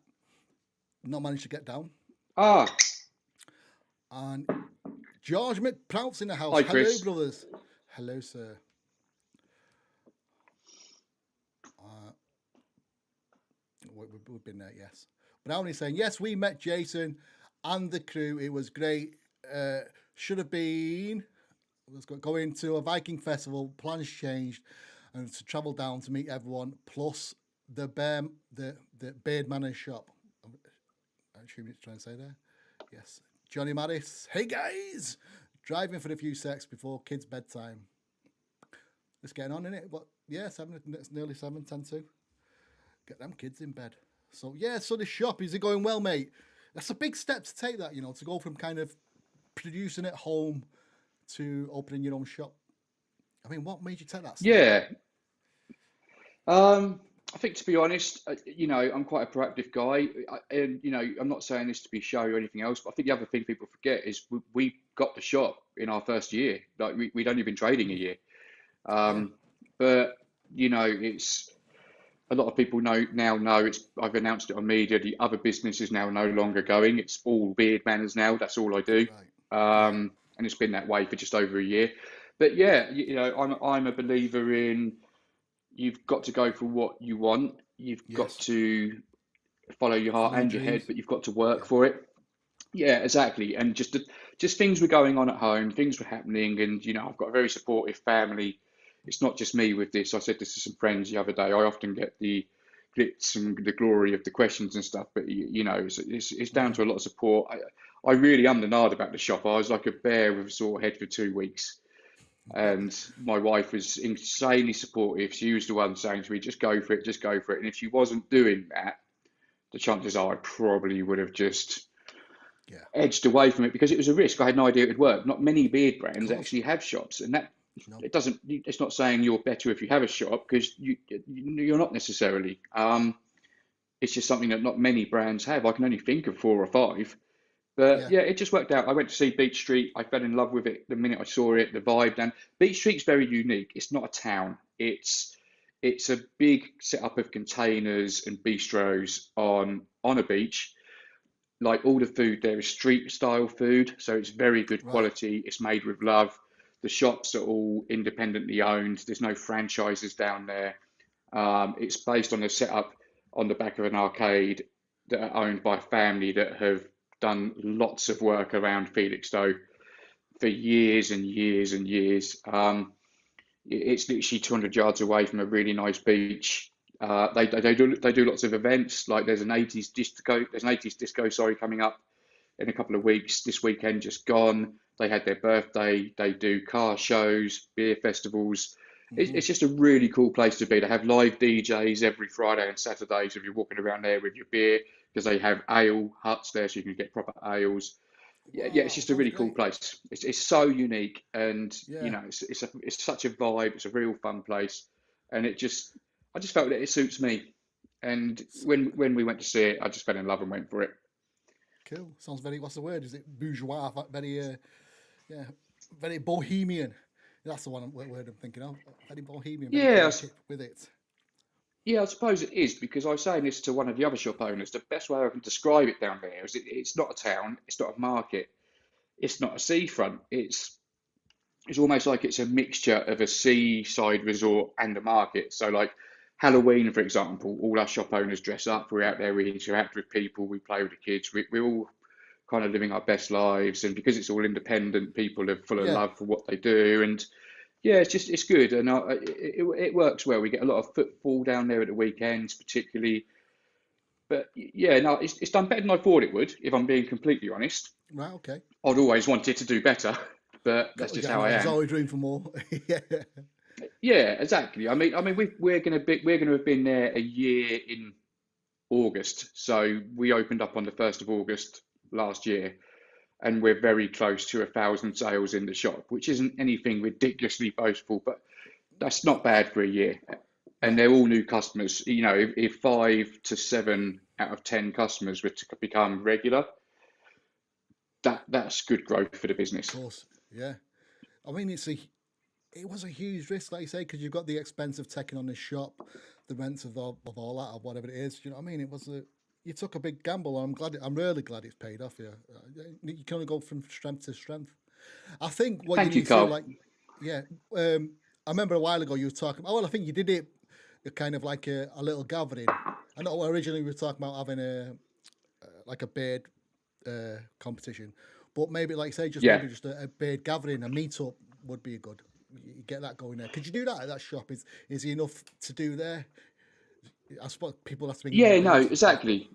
Not managed to get down. Ah. And George McProut's in the house. Hi, Hello, Chris. brothers. Hello, sir. We've been there, yes. Brownie's saying, yes, we met Jason and the crew. It was great. Should have been. Was going to a Viking festival. Plans changed, and to travel down to meet everyone. Plus the beardmanners shop. I'm assuming it's trying to say there. Yes. Johnny Maris. Hey guys, driving for a few secs before kids' bedtime. It's getting on, isn't it? What? Yeah, 7. It's nearly 7. 10 to. Get them kids in bed. So yeah, so the shop, is it going well, mate? That's a big step to take, that, to go from kind of producing at home to opening your own shop. I mean, what made you take that step? Yeah. I think, to be honest, I'm quite a proactive guy, and I'm not saying this to be showy or anything else, but I think the other thing people forget is we got the shop in our first year. Like we'd only been trading a year, but it's a lot of people now know it's. I've announced it on media. The other business is now no longer going. It's all beardmanners now. That's all I do, and it's been that way for just over a year. But yeah, I'm a believer in. You've got to go for what you want. You've got to follow your heart and your head, but you've got to work for it. Yeah, exactly. And just things were going on at home, things were happening, and I've got a very supportive family. It's not just me with this. I said this to some friends the other day. I often get the glitz and the glory of the questions and stuff, but it's down to a lot of support. I really am the nard about the shop. I was like a bear with a sore head for 2 weeks. And my wife was insanely supportive. She was the one saying to me, just go for it, just go for it. And if she wasn't doing that, the chances are I probably would have just edged away from it, because it was a risk. I had no idea it would work. Not many beard brands actually have shops, and that it's not saying you're better if you have a shop, because you're not necessarily. It's just something that not many brands have. I can only think of 4 or 5. But yeah, it just worked out. I went to see Beach Street. I fell in love with it the minute I saw it, the vibe. And Beach Street's very unique. It's not a town. It's a big setup of containers and bistros on a beach. Like, all the food there is street style food, so it's very good quality. It's made with love. The shops are all independently owned. There's no franchises down there. It's based on a setup on the back of an arcade that are owned by a family that have done lots of work around Felixstowe for years and years and years. It's literally 200 yards away from a really nice beach. They do lots of events. Like there's an 80s disco coming up in a couple of weeks. This weekend just gone. They had their birthday. They do car shows, beer festivals. It's just a really cool place to be. They have live DJs every Friday and Saturday. So if you're walking around there with your beer, because they have ale huts there, so you can get proper ales. Yeah, it's just a really cool place. It's so unique, and it's such a vibe. It's a real fun place, and I just felt that it suits me. And when we went to see it, I just fell in love and went for it. Cool. Sounds very. What's the word? Is it bourgeois? Very, very bohemian. That's the word I'm thinking of. Very bohemian. Very with it. Yeah, I suppose it is, because I was saying this to one of the other shop owners. The best way I can describe it down there is it's not a town, it's not a market, it's not a seafront. It's it's almost like it's a mixture of a seaside resort and a market. So like Halloween, for example, all our shop owners dress up. We're out there, we interact with people, we play with the kids. We're all kind of living our best lives, and because it's all independent, people are full of Yeah. love for what they do, and yeah, it's good, and it works well. We get a lot of footfall down there at the weekends, particularly. But yeah, no, it's done better than I thought it would. If I'm being completely honest, Right. Okay. I'd always wanted to do better, but that's just Yeah. how I There's am. always room for more. Yeah. Yeah, exactly. I mean, we're gonna have been there a year in August. So we opened up on the 1st of August last year, and we're very close to 1,000 sales in the shop, which isn't anything ridiculously boastful, but that's not bad for a year. And No. they're all new customers. You know, if 5 to 7 out of 10 customers were to become regular, that's good growth for the Of business. course. Yeah. I mean, it was a huge risk, like you say, because you've got the expense of taking on the shop, the rent of all that, or whatever it is. You know what I mean? You took a big gamble. I'm really glad it's paid off. Yeah, you can only go from strength to strength. I think what you Thank you, need to do, Carl. like, yeah, I remember a while ago you were talking. Oh, well, I think you did it kind of like a little gathering. I know originally we were talking about having like a beard competition, but maybe like say just Yeah. maybe just a beard gathering, a meetup would be good. You get that going there. Could you do that at that shop? Is it enough to do there? I suppose people have to bring their own Yeah, no, beards and stuff, but exactly.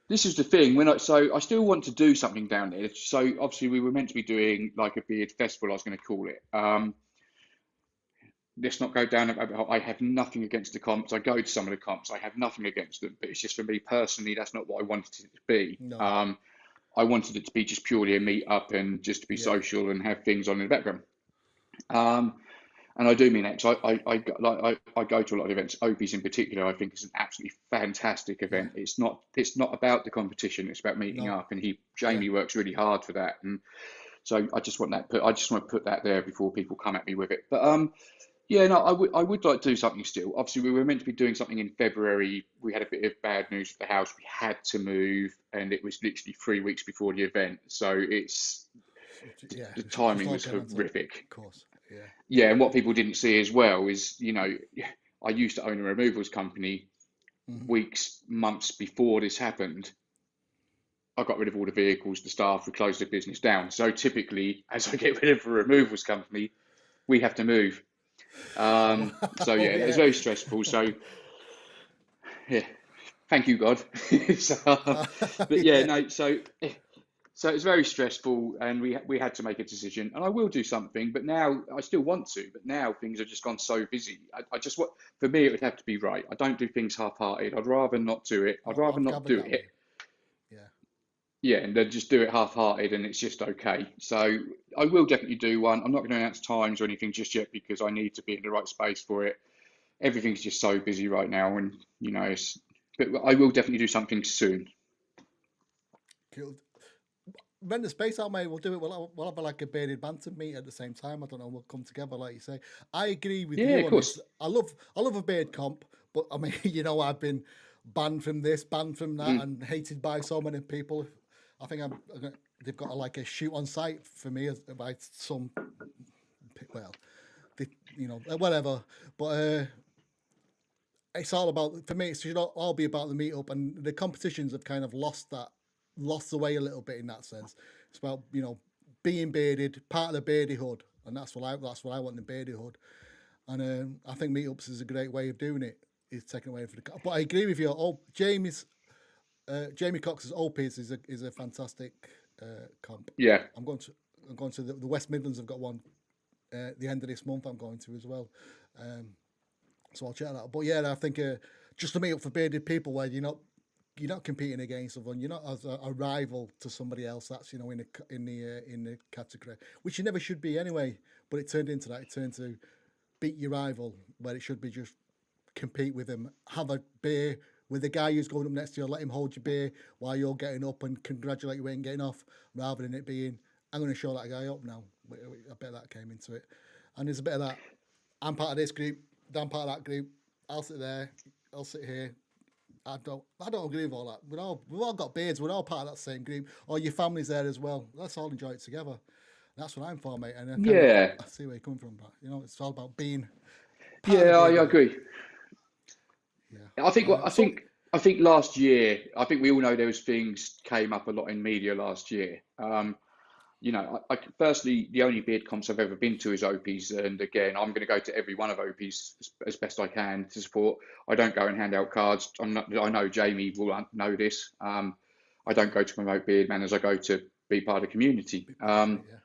This is the thing. I still want to do something down there. So obviously we were meant to be doing like a beard festival, I was going to call it. Let's not go down. I have nothing against the comps. I go to some of the comps. I have nothing against them, but it's just for me personally, that's not what I wanted it to be. no, I wanted it to be just purely a meet up and just to be yeah, social and have things on in the background. Um, and I do mean that. So I go to a lot of events. Opie's in particular, I think is an absolutely fantastic yeah, event. It's not about the competition. It's about meeting no, up, and yeah, Jamie works really hard for that. And so I just want to put that there before people come at me with it. But yeah, no, I would like to do something still. Obviously, we were meant to be doing something in February. We had a bit of bad news at the house. We had to move, and it was literally 3 weeks before the event. So yeah. the It's just timing all was going on top. horrific. Of course, yeah, Yeah, and what people didn't see as well is, I used to own a removals company hmm weeks, months before this happened. I got rid of all the vehicles, the staff, we closed the business down. So typically, as I get rid of a removals company, we have to move. So wow, yeah, it was yeah. very stressful. So yeah, thank you, God. So, but yeah, Yeah, no, so it's very stressful, and we had to make a decision. And I will do something, but now I still want to. But now things have just gone so busy. I just want for me it would have to be right. I don't do things half-hearted. I'd rather not do it. I'd no, rather I've not gathered do that it. way. Yeah, Yeah, and then just do it half-hearted, and it's just okay. So I will definitely do one. I'm not going to announce times or anything just yet because I need to be in the right space for it. Everything's just so busy right now, and but I will definitely do something soon. cool. Rent the space out, mate. We'll do it. We'll have like a bearded banter meet at the same time. I don't know. We'll come together, like you say. I agree with Yeah, you of on this. course. I love a beard comp, but I mean, I've been banned from this, banned from that, Mm. and hated by so many people. I think they've got like a shoot on site for me by some, well, they, whatever. But it's all about for me. It should all be about the meetup, and the competitions have kind of lost the way a little bit in that sense. It's about being bearded, part of the beardy hood, and that's what I want, the beardy hood. And I think meetups is a great way of doing it. Is taking away from the. But I agree with you. Oh, Jamie Cox's Opie's is a fantastic comp. Yeah. I'm going to the West Midlands. Have got one the end of this month. I'm going to as well. Um, so I'll check that out. But yeah, I think just to meet up for bearded people where you're not competing against someone. You're not as a rival to somebody else. That's in the category, which you never should be anyway. But it turned into that. It turned to beat your rival, where it should be just compete with him, have a beer with the guy who's going up next to you, let him hold your beer while you're getting up and congratulate you ain't getting off, rather than it being, I'm going to show that guy up now. I bet that came into it. And there's a bit of that. I'm part of this group, Dan part of that group. I'll sit there, I'll sit here. I don't agree with all that. We've all got beards. We're all part of that same group. Or your family's there as well. Let's all enjoy it together. That's what I'm for, mate. And I kind of Yeah, I see where you're coming from, but you know, it's all about being part of yeah, the I bearded. agree. Yeah. I think what So I think last year, I think we all know those things came up a lot in media last year. You know, firstly, the only beard comps I've ever been to is Opie's, and again, I'm going to go to every one of Opie's as best I can to support. I don't go and hand out cards. I know Jamie will know this. I don't go to promote beard manners. I go to be part of the community. part of it, yeah.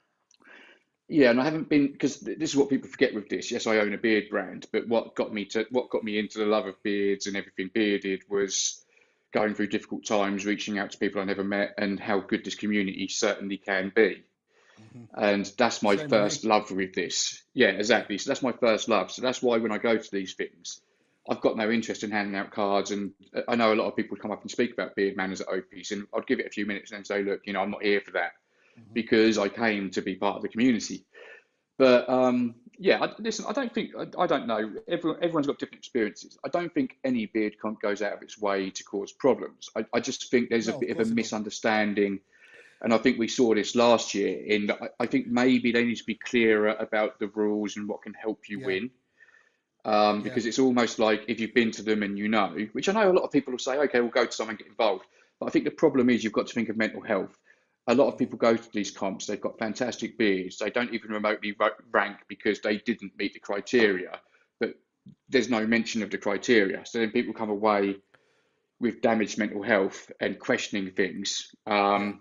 Yeah, and I haven't been because this is what people forget with this. Yes, I own a beard brand, but what got me into the love of beards and everything bearded was going through difficult times, reaching out to people I never met, and how good this community certainly can be. Hmm. And that's my Same with me. first love with this. Yeah, Yeah. exactly. So that's my first love. So that's why when I go to these things, I've got no interest in handing out cards. And I know a lot of people come up and speak about beard manners at OPs, and I'd give it a few minutes and then say, look, you know, I'm not here for that Hmm. because I came to be part of the community. But yeah, listen, I don't know. Everyone's got different experiences. I don't think any beard comp goes out of its way to cause problems. I just think there's a No, of bit of a course it doesn't. misunderstanding, and I think we saw this last year. I think maybe they need to be clearer about the rules and what can help you Yeah. win. Yeah. Because it's almost like if you've been to them and you know, which I know a lot of people will say, okay, we'll go to someone and get involved. But I think the problem is you've got to think of mental health. A lot of Hmm. people go to these comps, they've got fantastic beards, they don't even remotely rank because they didn't meet the criteria, but there's no mention of the criteria. So then people come away with damaged mental health and questioning things. Yeah.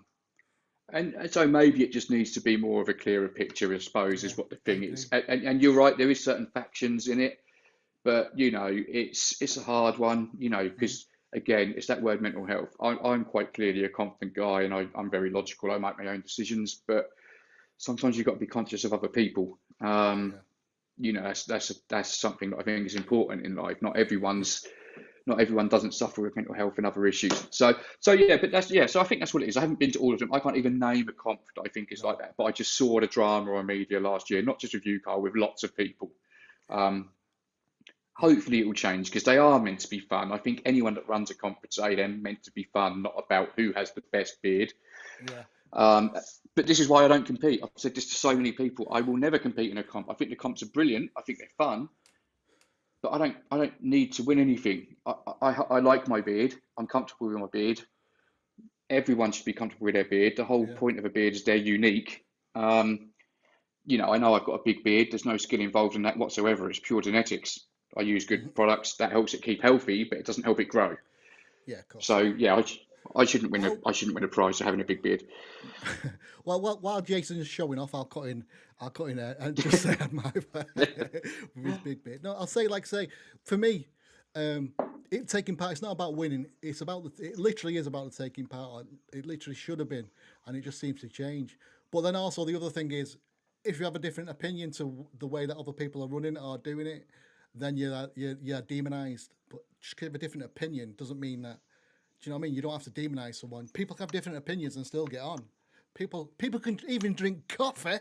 And so maybe it just needs to be more of a clearer picture, I suppose, Yeah. is what the I thing is. agree. And you're right, there is certain factions in it, but you know, it's a hard one, you know, Hmm. because again, it's that word mental health. I'm quite clearly a confident guy, and I'm very logical. I make my own decisions, but sometimes you've got to be conscious of other people. Yeah. You know, that's something that I think is important in life. Yeah. Not everyone doesn't suffer with mental health and other issues. So yeah, but that's yeah. So I think that's what it is. I haven't been to all of them. I can't even name a comp that I think is like No. that. But I just saw the drama on media last year, not just with you, Carl, with lots of people. Um, Yeah. Hopefully it will change because they are meant to be fun. I think anyone that runs a comp would say they're meant to be fun, not about who has the best beard. Yeah. Um, but this is why I don't compete. I've said this to so Yeah. many people. I will never compete in a comp. I think the comps are brilliant. I think they're fun, but I don't need to win anything. I like my beard. I'm comfortable with my beard. Everyone should be comfortable with their beard. The whole Yeah. point of a beard is they're unique. You know, I know I've got a big beard. There's no skill involved in that whatsoever. It's pure genetics. I use Hmm. good products. That helps it keep healthy, but it doesn't help it grow. Yeah. Of course. So Yeah. yeah, Well, I shouldn't win a prize for having a big beard. well, while Jason is showing off, I'll cut in and just say my with his big bit. No, I'll say for me, it taking part. It's not about winning. It's about it literally is about the taking part. It literally should have been, and it just seems to change. But then also the other thing is, if you have a different opinion to the way that other people are running or doing it, then you're demonized. But just give a different opinion doesn't mean that. Do you know what I mean? You don't have to demonize someone. People can have different opinions and still get on. People can even drink coffee,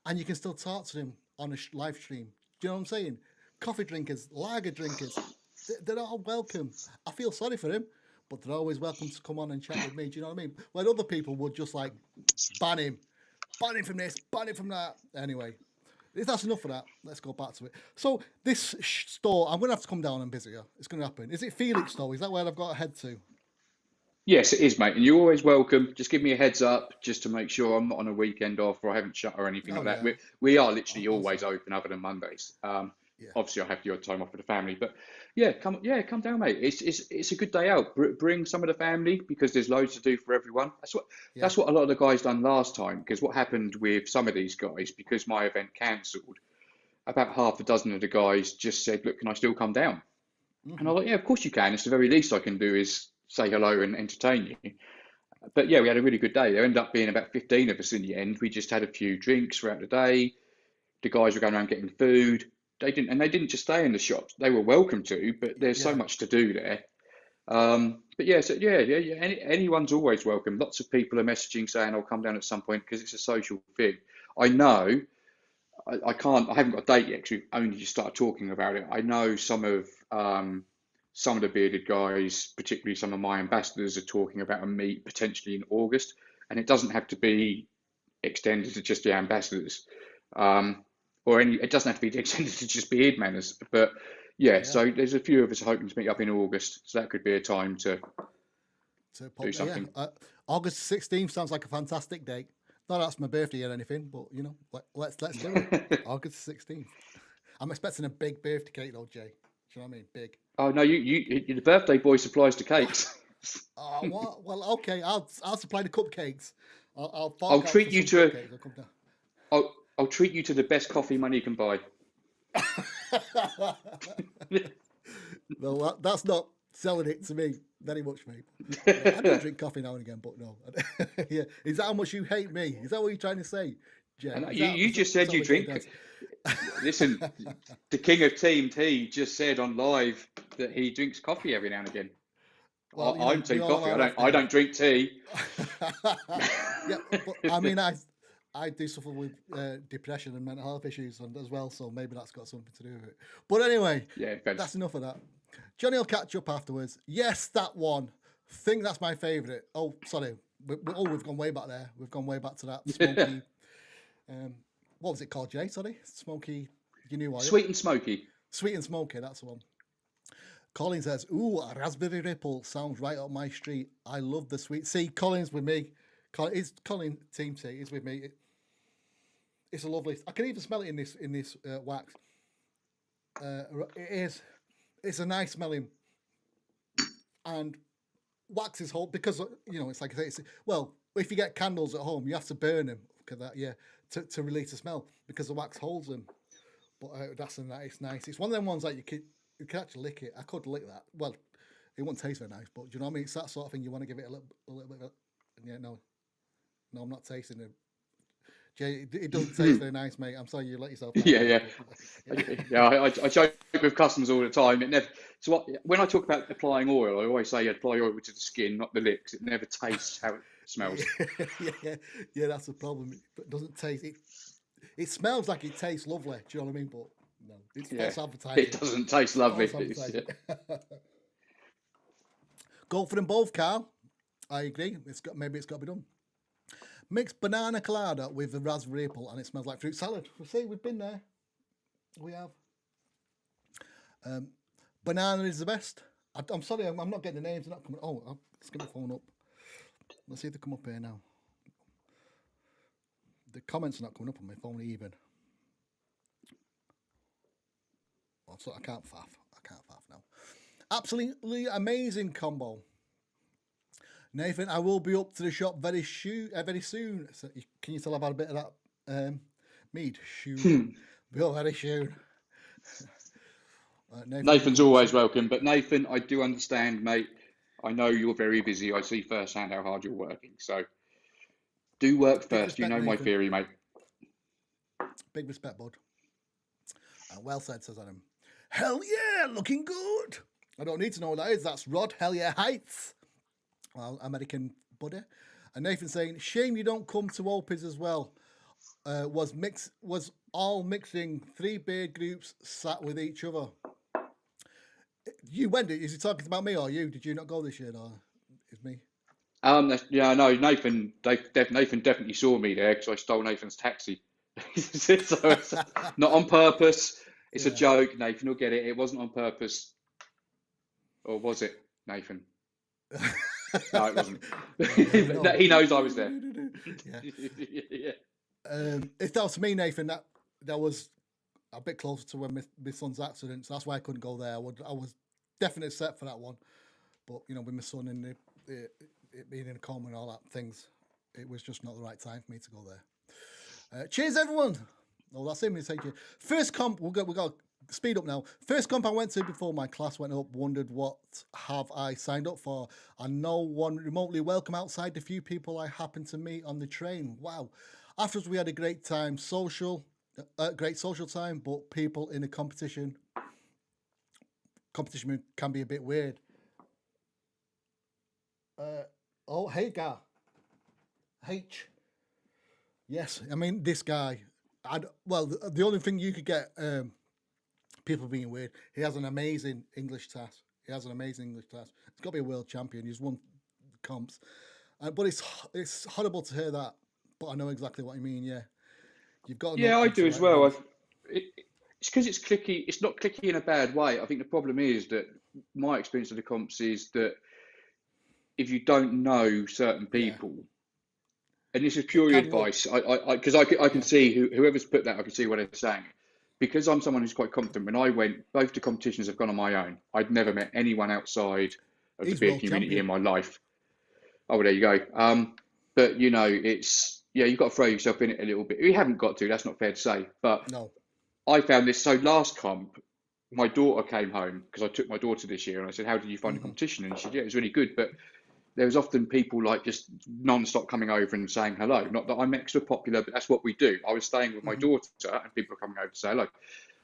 and you can still talk to them on a live stream. Do you know what I'm saying? Coffee drinkers, lager drinkers, they're all welcome. I feel sorry for them, but they're always welcome to come on and chat with me. Do you know what I mean? When other people would just like ban him, ban him from this, ban him from that. Anyway, if that's enough for that, let's go back to it. So this store, I'm going to have to come down and visit you. It's going to happen. Is it Felix store? Is that where I've got to head to? Yes, it is, mate, and you're always welcome. Just give me a heads up, just to make sure I'm not on a weekend off or I haven't shut or anything Oh like that. yeah, We are literally I'll always say. open, other than Mondays. Yeah. Obviously, I have the odd time off with the family, but come down, mate. It's a good day out. Bring some of the family because there's loads to do for everyone. Yeah. That's what a lot of the guys done last time. Because what happened with some of these guys, because my event cancelled, about half a dozen of the guys just said, "Look, can I still come down?" And I Hmm. was like, "Yeah, of course you can. It's the very least I can do is say hello and entertain you." But yeah, we had a really good day. There ended up being about 15 of us in the end. We just had a few drinks throughout the day. The guys were going around getting food. They didn't just stay in the shops. They were welcome to, but there's so Yeah. much to do there. But yeah, so yeah. Anyone's always welcome. Lots of people are messaging saying I'll come down at some point because it's a social thing. I know I can't. I haven't got a date yet because we've only just started talking about it. I know some of the bearded guys, particularly some of my ambassadors, are talking about a meet potentially in August, and it doesn't have to be extended to just the ambassadors. Or it doesn't have to be extended to just beardmanners. But yeah, Yeah. so there's a few of us hoping to meet up in August, so that could be a time to So do something. Yeah, August 16th sounds like a fantastic date. Not that's my birthday or anything, but you know, let's do it. August 16th. I'm expecting a big birthday cake though, Jay. Do you know what I mean? Big. Oh no, you the birthday boy supplies the cakes. Oh, what? Well, okay. I'll supply the cupcakes. I'll I'll fork out treat for you some to cupcakes. I'll come down. I'll treat you to the best coffee money can buy. Well, that's not selling it to me very much, mate. No, I do drink coffee now and again, but no. Yeah, is that how much you hate me? Is that what you're trying to say, Jay? And Is you just said you we're getting drink. down Listen, the king of Team Tea just said on live that he drinks coffee every now and again. Well, you know, I'm we Team all Coffee. are off I there. don't drink tea. Yeah, but I mean, I do suffer with depression and mental health issues as well, so maybe that's got something to do with it. But anyway, Yeah, that's enough of that. Johnny will catch up afterwards. Yes, that one. Think that's my favourite. Oh, sorry. We've gone way back there. We've gone way back to that smoky. What was it called, Jay? Sorry, smoky. You knew what? Sweet and smoky. Sweet and smoky. That's the one. Colin says, "Ooh, a raspberry ripple sounds right up my street. I love the sweet." See, Colin's with me. Colin Team T is with me. It's a lovely. I can even smell it in this wax. It is. It's a nice smelling, and wax is whole because you know it's like I say. Well, if you get candles at home, you have to burn them because to release the smell because the wax holds them. But it's nice. It's one of them ones that you can actually lick it. I could lick that. Well, it won't taste very nice, but do you know what I mean? It's that sort of thing. You want to give it a little bit of. Yeah, no, I'm not tasting it. Jay, it doesn't taste very nice, mate. I'm sorry you let yourself down. Yeah. I joke with customers all the time. It never. So when I talk about applying oil, I always say you apply oil to the skin, not the lips. It never tastes how it smells. Yeah, that's the problem. It doesn't taste. It smells like it tastes lovely. Do you know what I mean? But no, it's false advertising. It doesn't taste lovely. Go for them both, Carl. I agree. Maybe it's got to be done. Mixed banana colada with a raspberry apple, and it smells like fruit salad. See, we've been there. We have. Banana is the best. I'm sorry, I'm not getting the names. They're not coming. Oh, let's get my phone up. Let's see if they come up here now. The comments are not coming up on my phone even. Oh, so I can't faff now. Absolutely amazing combo. Nathan, I will be up to the shop very soon. So can you tell about a bit of that mead? Be up very soon. Nathan's always welcome, but Nathan, I do understand, mate. I know you're very busy. I see firsthand how hard you're working. So do work first. Respect, you know my Nathan. theory, mate. Big respect, bud. Well said, says Adam. Hell yeah, looking good. I don't need to know what that is. That's Rod. Hell yeah, Heights. Well, American buddy. And Nathan saying, shame you don't come to Opie's as well. Was all mixing 3 beard groups sat with each other. You went. Is he talking about me or you? Did you not go this year? Or it's me? Yeah, no, Nathan definitely saw me there because I stole Nathan's taxi. So it's not on purpose. It's a joke. Nathan will get it. It wasn't on purpose. Or was it, Nathan? No, it wasn't. No. He knows I was there. Yeah. If that was me, Nathan, that was a bit closer to when my son's accident, so that's why I couldn't go there. I was definitely set for that one, but you know, with my son and it being in a coma and all that things, it was just not the right time for me to go there. Cheers, everyone! Oh, that's him. Thank you. First comp, we got to speed up now. First comp I went to before my class went up. Wondered what have I signed up for, and no one remotely welcome outside the few people I happened to meet on the train. Wow. Afterwards, we had a great time, great social time, but people in a competition can be a bit weird. Hey, Gar. H. Yes, I mean, this guy, the only thing you could get people being weird, he has an amazing English test. He's got to be a world champion. He's won comps. But it's horrible to hear that but I know exactly what you mean. Yeah, you've got to know Yeah, I keep the do as right well. ones. It's because it's clicky. It's not clicky in a bad way. I think the problem is that my experience of the comps is that if you don't know certain Yeah, people, and this is it purely can look. advice, because I can Yeah. see whoever's put that, I can see what they're saying. Because I'm someone who's quite confident. When I went, both the competitions I've gone on my own. I'd never met anyone outside of the He's beer world community in champion. my life. Oh, well, there you go. But you know, it's yeah, you've got to throw yourself in it a little bit. You haven't got to. That's not fair to say. But No. I found this. So last comp, my daughter came home because I took my daughter this year, and I said, "How did you find the Hmm. competition?" And she said, "Yeah, it was really good." But there was often people like just non-stop coming over and saying hello. Not that I'm extra popular, but that's what we do. I was staying with my Hmm. daughter, and people are coming over to say hello.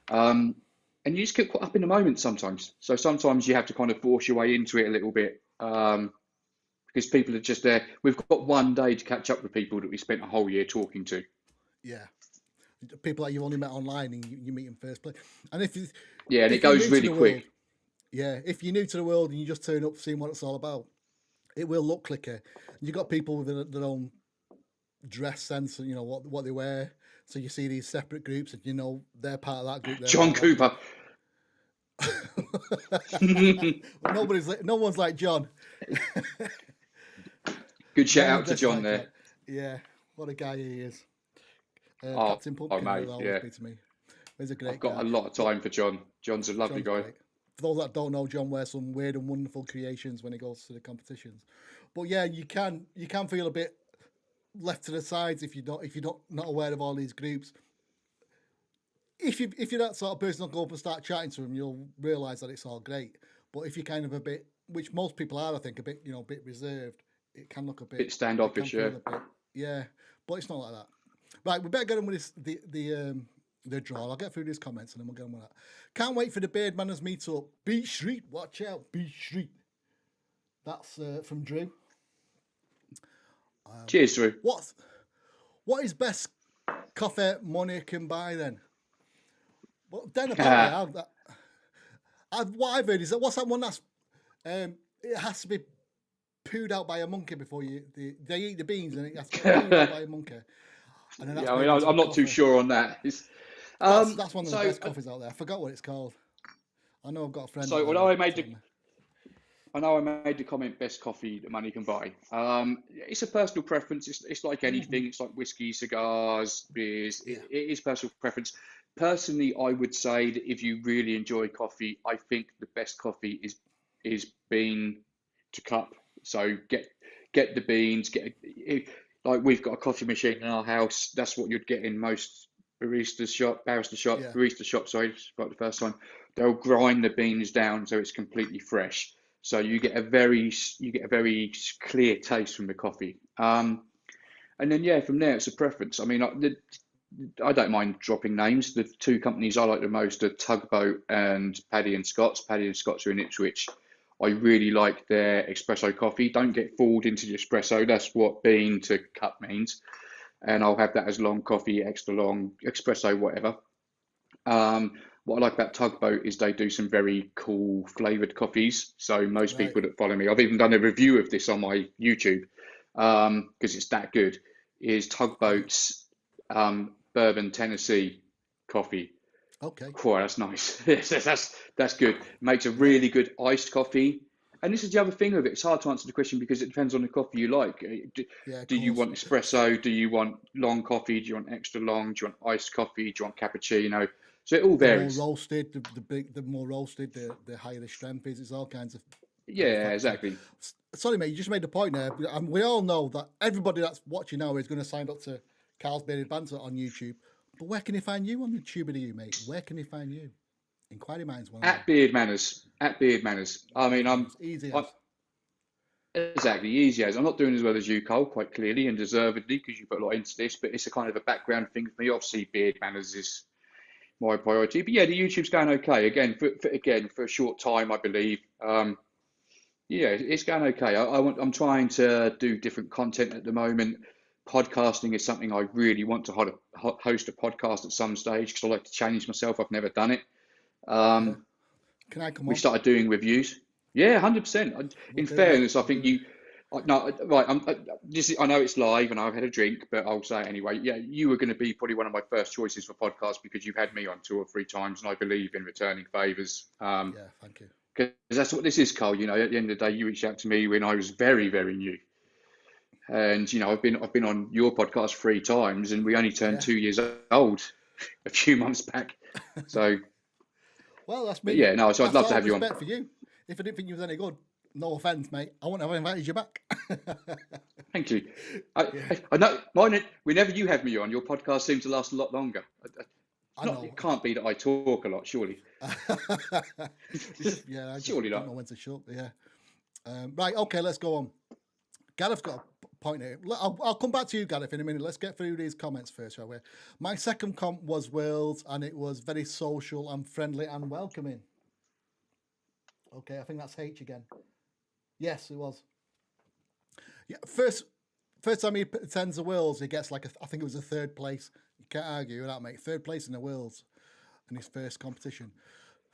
Um, and you just get caught up in the moment sometimes. So sometimes you have to kind of force your way into it a little bit. Because people are just there. We've got one day to catch up with people that we spent a whole year talking to. Yeah. People that you've only met online and you meet in first place. And Yeah, and it if you're goes new to really the world, quick. yeah, if you're new to the world and you just turn up seeing what it's all about, it will look clicker. You've got people with their own dress sense and what they wear. So you see these separate groups and they're part of that group, they're John part of that Cooper. group. No one's like John. Good No shout one out to dresses John like John. there. Yeah, what a guy he is. Oh, Captain oh, Pumpkin mate, will always yeah. be to me. He's a I've great got guy. a lot of But time for John. John's a lovely John's guy. great. For those that don't know, John wears some weird and wonderful creations when he goes to the competitions. But yeah, you can feel a bit left to the sides if you're not aware of all these groups. If you're that sort of person, go up and start chatting to them, you'll realise that it's all great. But if you're kind of a bit, which most people are, I think, a bit a bit reserved, it can look a bit, Bit it can standoffish, yeah. feel a bit, yeah. But it's not like that. Right, we better get on with this, the draw. I'll get through these comments and then we'll get on with that. Can't wait for the Beardmanners meetup. Beach Street, watch out, Beach Street. That's from Drew. Cheers, Drew. What is best coffee money can buy then? Well, then apparently what I've heard is that what's that one that's it has to be pooed out by a monkey before they eat the beans and it has to get pooed out by a monkey and then that's Yeah, I mean, made into I'm the not too coffee. sure on that. That's one of the So, best coffees out there. I forgot what it's called. I know I've got a friend so out when there who I made the told me. I know I made the comment best coffee that money can buy. It's a personal preference. It's like Hmm. anything. It's like whiskey, cigars, beers. Yeah. It is personal preference. Personally, I would say that if you really enjoy coffee, I think the best coffee is bean to cup. So get the beans. Like we've got a coffee machine in our house. That's what you'd get in most Yeah. barista shop. Sorry, spoke the first time. They'll grind the beans down so it's completely fresh. So you get a very clear taste from the coffee. And then yeah, from there it's a preference. I mean, I don't mind dropping names. The two companies I like the most are Tugboat and Paddy and Scott's. Paddy and Scott's are in Ipswich. I really like their espresso coffee. Don't get fooled into the espresso. That's what bean to cup means. And I'll have that as long coffee, extra long, espresso, whatever. What I like about Tugboat is they do some very cool flavored coffees. So most Right. people that follow me, I've even done a review of this on my YouTube because it's that good. Is Right. Tugboat's bourbon Tennessee coffee? Okay. Oh, that's nice. Yes, that's good. Makes a Yeah. really good iced coffee. And this is the other thing of it. It's hard to answer the question because it depends on the coffee you like. Yeah. Of Do you course. want espresso? Do you want long coffee? Do you want extra long? Do you want iced coffee? Do you want cappuccino? So it all The more varies. roasted, the more roasted, the higher the strength is. It's all kinds of Yeah, factors. exactly. Sorry, mate, you just made the point there. And we all know that everybody that's watching now is going to sign up to Carl's Bearded Banter on YouTube. But where can he find you on the tube of you, mate? Where can he find you? Inquiry Minds want to know. At Beard Manners. At Beard Manners. I mean, Beard Manners. Easy I'm as. exactly easy as I'm not doing as well as you, Cole, quite clearly and deservedly because you put a lot into this. But it's a kind of a background thing for me. Obviously, Beard Manners is my priority. But yeah, the YouTube's going okay. Again, for a short time, I believe. Yeah, it's going okay. I'm trying to do different content at the moment. Podcasting is something I really want to host a podcast at some stage because I like to challenge myself. I've never done it. Yeah. Um, Can I come we on? started doing reviews. Yeah, 100%. We'll In do it, mate. fairness, I We'll think do it. No, right. I know it's live and I've had a drink, but I'll say it anyway. Yeah, you were going to be probably one of my first choices for podcasts because you've had me on 2 or 3 times, and I believe in returning favours. Yeah, thank you. Because that's what this is, Carl. You know, at the end of the day, you reached out to me when I was very, very new, and you know, I've been on your podcast 3 times, and we only turned Yeah. 2 years old a few months back. So, Well, that's but me. yeah, no. So I'd That's love all to have you on. respect for you. If I didn't think you was any good, no offense, mate, I wouldn't have invited you back. Thank you. Yeah, I know. Mine, whenever you have me on, your podcast seems to last a lot longer. I Not. know. It can't be that I talk a lot, surely. Yeah, I just Surely don't not. know when to shut. Yeah. Right. Okay. Let's go on. Gareth's got a point here. I'll come back to you, Gareth, in a minute. Let's get through these comments first, shall we? My second comment was Worlds, and it was very social and friendly and welcoming. Okay, I think that's H again. Yes, it was. Yeah, first time he attends the Worlds, he gets like I think it was a third place. You can't argue with that, mate. Third place in the Worlds in his first competition.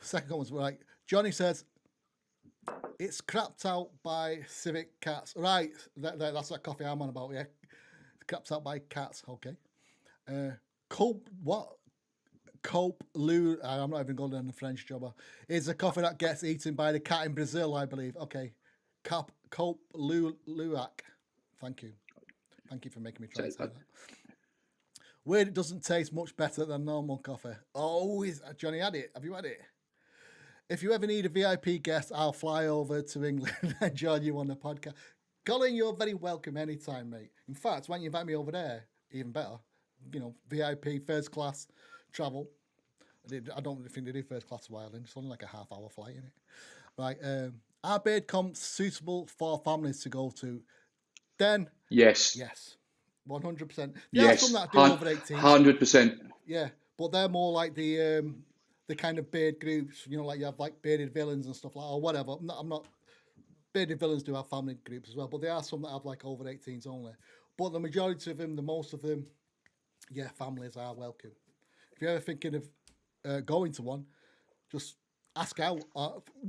Second one was right. Johnny says it's crapped out by civic cats. Right, that's that coffee I'm on about. Yeah, it's crapped out by cats. Okay. Cope Lou. I'm not even going on the French jobber. Is a coffee that gets eaten by the cat in Brazil, I believe. Okay. Cope Luwak. Thank you. Thank you for making me try and say that. Weird, it doesn't taste much better than normal coffee. Oh, Johnny had it. Have you had it? If you ever need a VIP guest, I'll fly over to England and join you on the podcast. Colin, you're very welcome anytime, mate. In fact, why don't you invite me over there? Even better. You know, VIP, first class travel. I don't think they do first class to Ireland. It's only like a half-hour flight, isn't it? Right. Are beard comps suitable for families to go to? Then, Yes. yes. 100%. There Yes. are some that do over 18. 100%. Yeah, but they're more like the kind of beard groups, you know, like you have like bearded villains and stuff like, or whatever. I'm not. Bearded villains do have family groups as well, but there are some that have like over 18s only. But the majority of them, the most of them, yeah, families are welcome. If you're ever thinking of going to one, just ask out,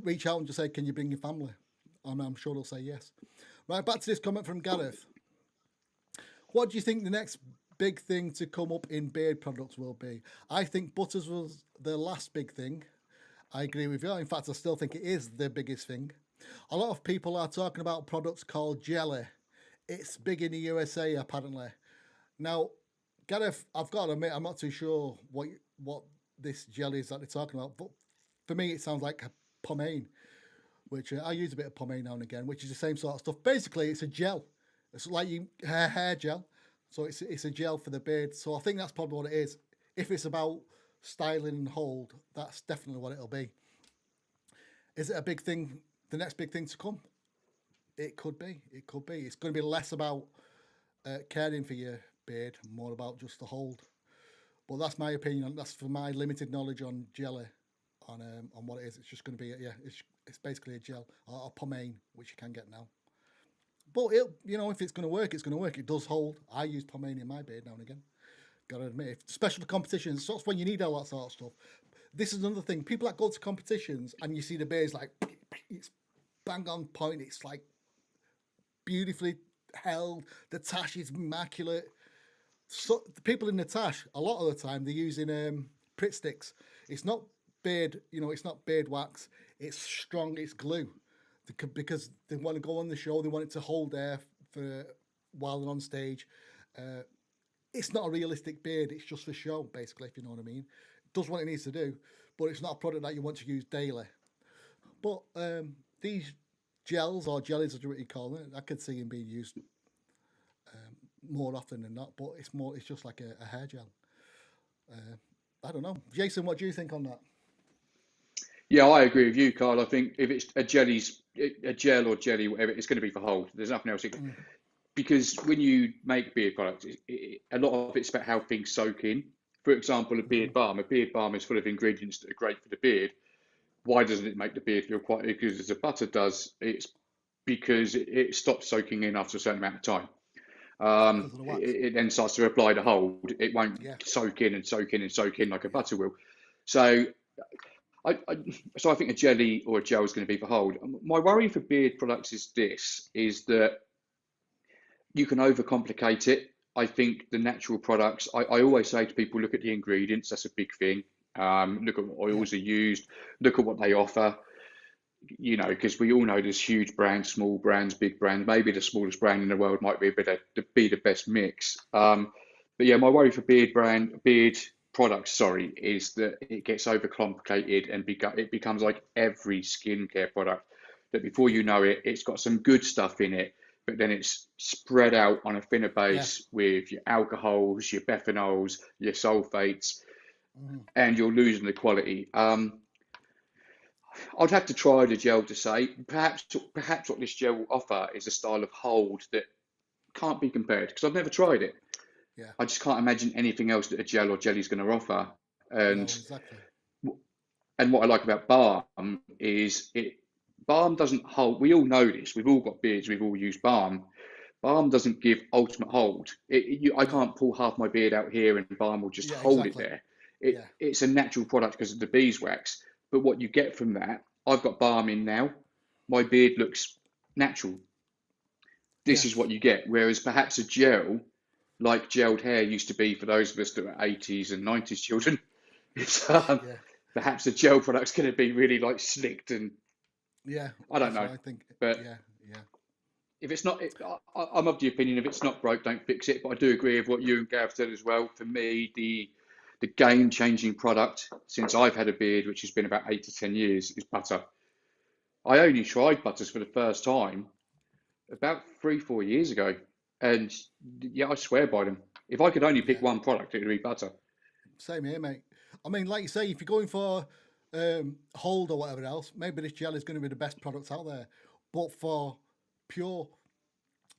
reach out and just say, can you bring your family? And I'm sure they'll say yes. Right, back to this comment from Gareth. What do you think the next big thing to come up in beard products will be? I think butters was the last big thing. I agree with you. In fact, I still think it is the biggest thing. A lot of people are talking about products called jelly. It's big in the USA, apparently. Now, Gareth, I've got to admit, I'm not too sure what this jelly is that they're talking about, but for me, it sounds like a pomade, which I use a bit of pomade now and again, which is the same sort of stuff. Basically, it's a gel. It's like hair gel. So it's a gel for the beard. So I think that's probably what it is. If it's about styling and hold, that's definitely what it'll be. Is it a big thing, the next big thing to come? It could be. It could be. It's going to be less about caring for your beard, more about just the hold. But that's my opinion. That's for my limited knowledge on jelly, on what it is. It's just going to be, it's basically a gel or a pomade, which you can get now. But if it's going to work, it's going to work. It does hold. I use pomade in my beard now and again. Got to admit, especially for competitions, that's when you need all that sort of stuff. This is another thing. People that go to competitions and you see the beards like it's bang on point. It's like beautifully held. The tash is immaculate. So the people in the tash, a lot of the time, they're using Pritt sticks. It's not beard, it's not beard wax. It's strong. It's glue. Because they want to go on the show, they want it to hold there for while they're on stage. It's not a realistic beard, it's just for show, basically, if you know what I mean. It does what it needs to do, but it's not a product that you want to use daily. But these gels or jellies, as what you call it, I could see them being used more often than not, but it's just like a hair gel. I don't know. Jason, what do you think on that? Yeah, I agree with you, Carl. I think if it's a gel or jelly, whatever, it's going to be for hold. There's nothing else. Because when you make beard products, a lot of it's about how things soak in. For example, a beard balm is full of ingredients that are great for the beard. Why doesn't it make the beard feel quite good as a butter does? It's because it stops soaking in after a certain amount of time. It then starts to apply the hold. It won't soak in and soak in and soak in like a butter will. So I think a jelly or a gel is going to be for hold. My worry for beard products is that you can overcomplicate it. I think the natural products, I always say to people, look at the ingredients, that's a big thing. Look at what Yeah. oils are used, look at what they offer, you know, because we all know there's huge brands, small brands, big brands. Maybe the smallest brand in the world might be the best mix. But yeah, my worry for beard products, sorry, is that it gets overcomplicated and it becomes like every skincare product. That before you know it, it's got some good stuff in it, but then it's spread out on a thinner Yeah. base with your alcohols, your bethanols, your sulfates, Mhm. and you're losing the quality. I'd have to try the gel to say perhaps what this gel will offer is a style of hold that can't be compared because I've never tried it. Yeah. I just can't imagine anything else that a gel or jelly is going to offer. No, And exactly. what I like about balm is balm doesn't hold. We all know this. We've all got beards. We've all used balm. Balm doesn't give ultimate hold. I No. can't pull half my beard out here and balm will just Yeah, hold it exactly. there. Yeah. It's a natural product because of the beeswax. But what you get from that, I've got balm in now. My beard looks natural. This is Yes. what you get. Whereas perhaps a gel, like gelled hair used to be for those of us that were 80s and 90s children, it's, Yeah. perhaps a gel product's going to be really like slicked and Yeah. I don't That's know. what I think. But Yeah. Yeah. if it's not, I'm of the opinion if it's not broke, don't fix it. But I do agree with what you and Gav said as well. For me, the game-changing product since I've had a beard, which has been about 8 to 10 years, is butter. I only tried butters for the first time about 3, 4 years ago, and yeah, I swear by them. If I could only pick Yeah. one product, it would be butter. Same here, mate. I mean, like you say, if you're going for hold or whatever else, maybe this gel is going to be the best product out there. But for pure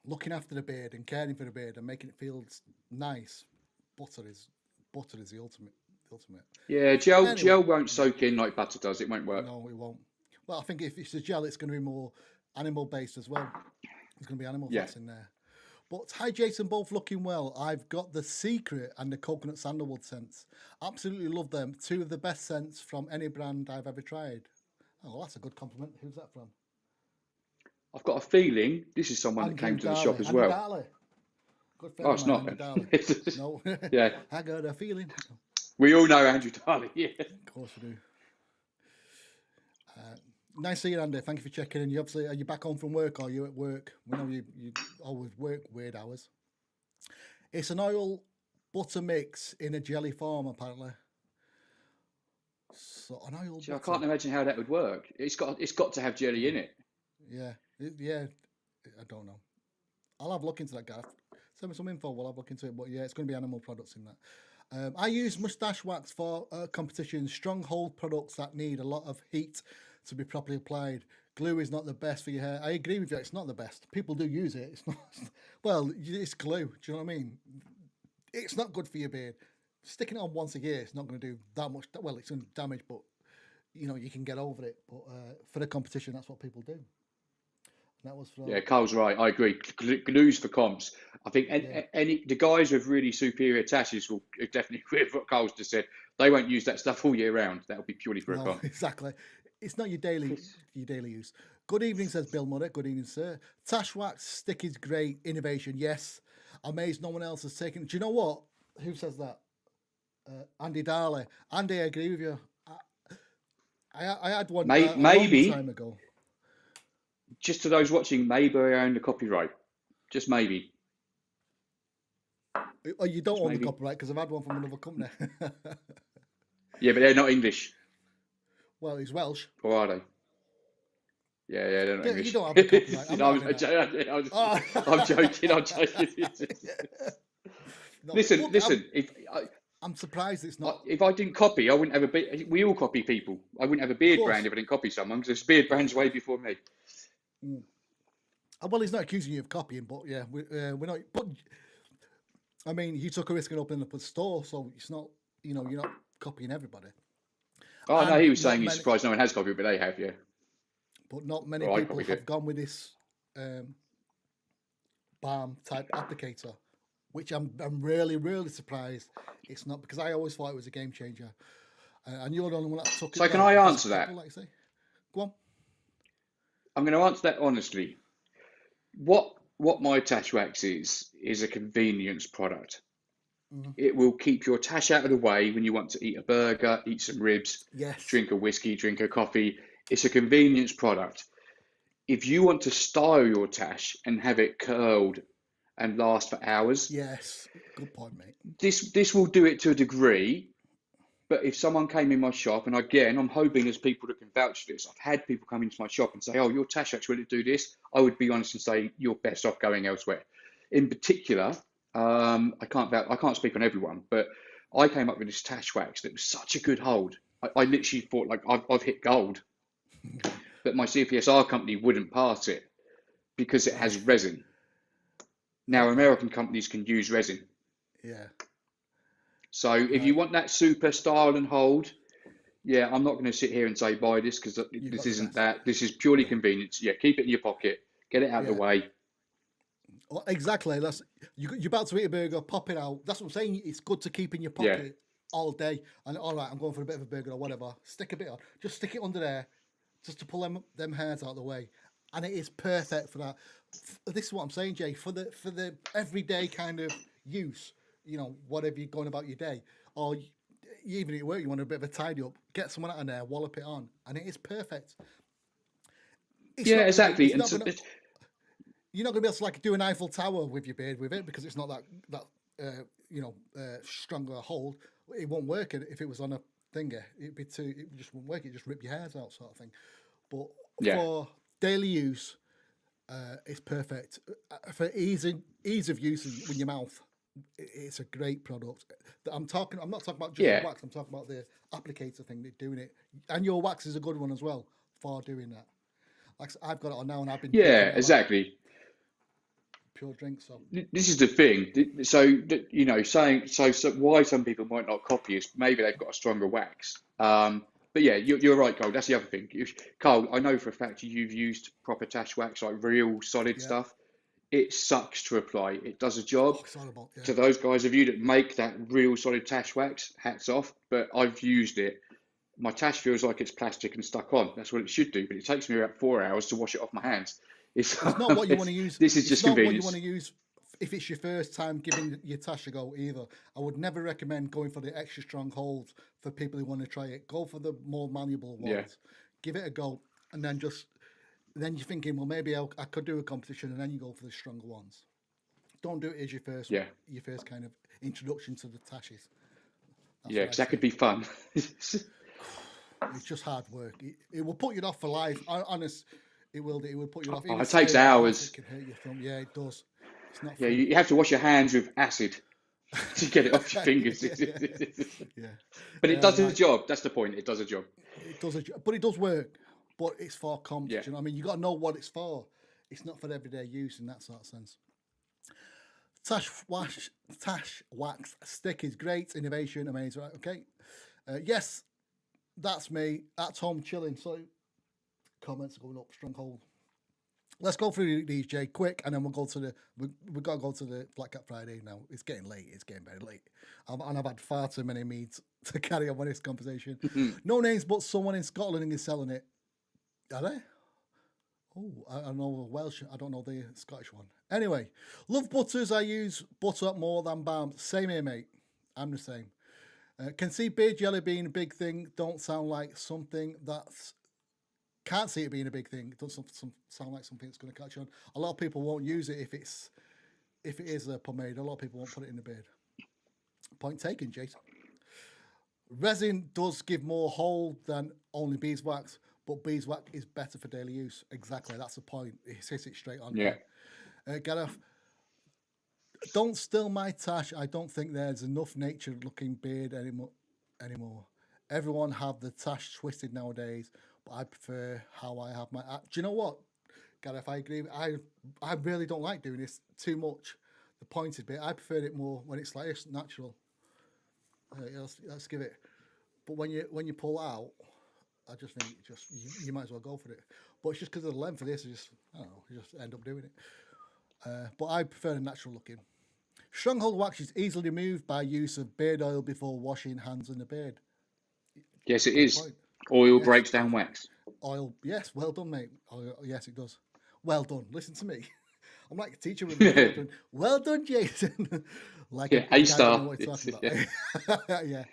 looking after the beard and caring for the beard and making it feel nice, butter is the ultimate. The ultimate. Yeah, Anyway, gel won't yeah, soak in like butter does. It won't work. no, it won't. Well, I think if it's a gel, it's going to be more animal based as well. There's going to be animal Yeah. fats in there. But hi, Jason, both looking well. I've got the Secret and the Coconut Sandalwood scents. Absolutely love them. Two of the best scents from any brand I've ever tried. Oh, well, that's a good compliment. Who's that from? I've got a feeling this is someone that Andrew came to the shop Darley. as Andrew well. Darley. Good friend Oh, of it's mine, not Andrew then. Darley. No, Yeah, I got a feeling. we all know Andrew Darley. Yeah. Of course we do. Nice seeing you, Andy. Thank you for checking in. You obviously, are you back home from work or are you at work? We know you always work weird hours. It's an oil butter mix in a jelly form, apparently. So an oil See, I butter. can't imagine how that would work. It's got to have jelly in it. Yeah, yeah. I don't know. I'll have a look into that, Gareth. Send me some info. We'll have a look into it. But yeah, it's going to be animal products in that. I use mustache wax for competitions. Strong hold products that need a lot of heat to be properly applied. Glue is not the best for your hair. I agree with you. It's not the best. People do use it. It's not. Well, it's glue. Do you know what I mean? It's not good for your beard. Sticking it on once a year, it's not going to do that much. Well, it's going to damage, but you know you can get over it. But for the competition, that's what people do. And that was from Yeah, Carl's right. I agree. Glues for comps. I think the guys with really superior tashes will definitely agree with what Carl's just said. They won't use that stuff all year round. That'll be purely for a no, comp. exactly. It's not your daily use. Good evening, says Bill Mudder. Good evening, sir. Tash wax stick is great. Innovation, yes. Amazed no one else has taken it. Do you know what? Who says that? Andy Darley. Andy, I agree with you. I had one a long Maybe, time ago. just to those watching, maybe I own the copyright. Just maybe. Oh, you don't own the maybe. copyright because I've had one from another company. Yeah, but they're not English, Well, he's Welsh. or are they? Yeah, they're not Yeah, English. you don't have the copyright. I'm not having I'm joking. I'm joking. No, Listen. but I'm surprised it's not. If I didn't copy, I wouldn't have a beard. We all copy people. I wouldn't have a beard brand if I didn't copy someone because there's beard brands way before me. Well, he's not accusing you of copying, but yeah, we're not. But I mean, you took a risk and opening up a store, so it's not. You're not copying everybody. Oh no, And he was not saying he's many- surprised no one has copied, but they have. Yeah. But not many Oh, I people copied have it. gone with this balm type applicator, which I'm really surprised it's not, because I always thought it was a game changer. And you're the only one that took it. So can down. I There's answer that? people, like say. Go on. I'm going to answer that honestly. What what my tash wax is a convenience product. Mhm. It will keep your tash out of the way when you want to eat a burger, eat some ribs, Yes. drink a whiskey, drink a coffee. It's a convenience product. If you want to style your tash and have it curled and last for hours, Yes. Good point, mate. this will do it to a degree. But if someone came in my shop, and again, I'm hoping there's people that can vouch for this. I've had people come into my shop and say, "Oh, your tash wax will do this." I would be honest and say you're best off going elsewhere. In particular, I can't speak on everyone, but I came up with this tash wax that was such a good hold. I literally thought like I've hit gold, but my CPSR company wouldn't pass it because it has resin. Now, Okay. American companies can use resin. Yeah. So if you Right. want that super style and hold, yeah, I'm not going to sit here and say buy this because You've this got the isn't best. that. This is purely Yeah. convenience. Yeah, keep it in your pocket, get it out of the Yeah. way. Well, exactly. That's you're about to eat a burger, pop it out. That's what I'm saying. It's good to keep in your Yeah, pocket all day. And all right, I'm going for a bit of a burger or whatever. Stick a bit on. Just stick it under there, just to pull them hairs out of the way. And it is perfect for that. This is what I'm saying, Jay. For the everyday kind of use, whatever you're going about your day, or you even at work, you want a bit of a tidy up. Get someone out of there, wallop it on, and it is perfect. It's yeah, not gonna be. exactly. It's And not gonna. You're not going to be able to like do an Eiffel Tower with your beard with it because it's not that stronger hold. It won't work if it was on a thinger. It just won't work. It just rip your hairs out, sort of thing. But yeah, for daily use, it's perfect. For ease of use in your mouth, it's a great product. I'm not talking about just the yeah, wax. I'm talking about the applicator thing. They're doing it, and your wax is a good one as well for doing that. Like I've got it on now, and I've been drinking yeah, it like exactly. pure drink. So This is the thing. So saying why some people might not copy is maybe they've got a stronger wax. But yeah, you're right, Cole. That's the other thing. Carl, I know for a fact you've used proper tash wax, like real solid yeah. stuff. It sucks to apply. It does a job. Oh, it's horrible. Yeah. To those guys of you that make that real solid tash wax, hats off. But I've used it. My tash feels like it's plastic and stuck on. That's what it should do. But it takes me about 4 hours to wash it off my hands. It's, It's not what you want to use. this is It's just not what you want convenience. to use if it's your first time giving your tash a go either. I would never recommend going for the extra strong holds for people who want to try it. Go for the more malleable Yeah, ones. Give it a go, and then you're thinking, well, maybe I could do a competition, and then you go for the stronger ones. Don't do it as yeah, your first kind of introduction to the tashes. That's yeah. what I Because that say. could be fun. It's just hard work. It will put you off for life. Honest, it will. It will put you off. Oh, Even it takes staring at it, it hours. can hurt your thumb. Yeah, it does. It's not Yeah, fun. you have to wash your hands with acid to get it off your fingers. Yeah. But it does a Right. job. That's the point. It does a job. It does, but it does work. But it's for comps. Yeah, Do you know what I mean? You got to know what it's for. It's not for everyday use in that sort of sense. Tash wax stick is great. Innovation, amazing. Right, okay. Yes, that's me at home chilling. So comments are going up, stronghold. Let's go through these, Jay, quick, and then we'll go to we got to go to the Black Cat Friday now. It's getting late. It's getting very late, and I've had far too many meads to carry on with this conversation. No names, but someone in Scotland is selling it. Are they? Oh, I know Welsh. I don't know the Scottish one. Anyway, love butters. I use butter more than balm. Same here, mate. I'm the same. Can see beard jelly being a big thing. Don't sound like something that's can't see it being a big thing. It doesn't sound like something that's going to catch on. A lot of people won't use it if it is a pomade. A lot of people won't put it in the beard. Point taken, Jason. Resin does give more hold than only beeswax, but beeswax is better for daily use. Exactly, that's the point. It hits it straight on yeah, there. Gareth, don't steal my tash. I don't think there's enough nature-looking beard anymore. Everyone have the tash twisted nowadays, but I prefer how I have my. Do you know what, Gareth? I agree. I really don't like doing this too much. The pointed bit. I prefer it more when it's like this, natural. Let's give it. But when you pull out, I just think you might as well go for it. But it's just because of the length of this. I don't know. You just end up doing it. But I prefer the natural looking. Stronghold wax is easily removed by use of beard oil before washing hands and the beard. yes, it Great is. point. Oil Yes, breaks down wax. oil. Yes, well done, mate. Yes, it does. Well done. Listen to me. I'm like a teacher with children. Well done, Jason. Like Yeah, a A guy doesn't know star. what he's It's, talking about. Yeah.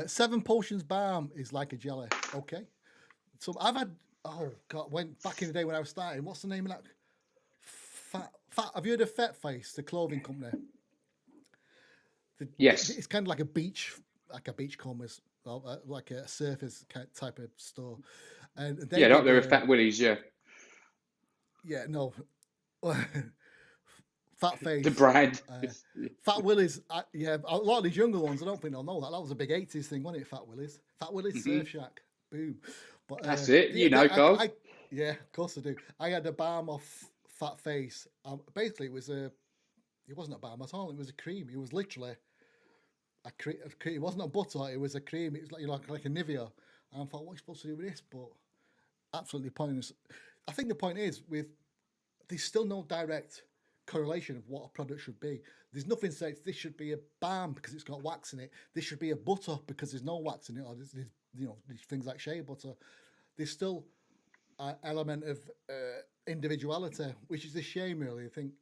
7 potions balm is like a jelly. Okay. So I've had, oh God, went back in the day when I was starting. What's the name of that? Fat. Have you heard of Fat Face, the clothing company? Yes. It's kind of like a beach commerce, like a surface type of store. And they Yeah, they're up did, there with Fat Willies, yeah. yeah, no, Fat The Face. brand. Fat Willies, yeah, a lot of these younger ones, I don't think they'll know that. That was a big 80s thing, wasn't it, Fat Willies? Fat Willies Surf Shack. Boom. But That's it. You know, Carl. yeah, of course I do. I had a balm off Fat Face. Basically, it wasn't a balm at all. It was a cream. It was literally a cream. It wasn't a butter. It was a cream. It was like a Nivea. And I thought, what are you supposed to do with this? But absolutely pointless. I think the point is there's still no direct correlation of what a product should be. There's nothing says this should be a balm because it's got wax in it. This should be a butter because there's no wax in it. Or there's these things like shea butter. There's still an element of individuality, which is a shame, really. I think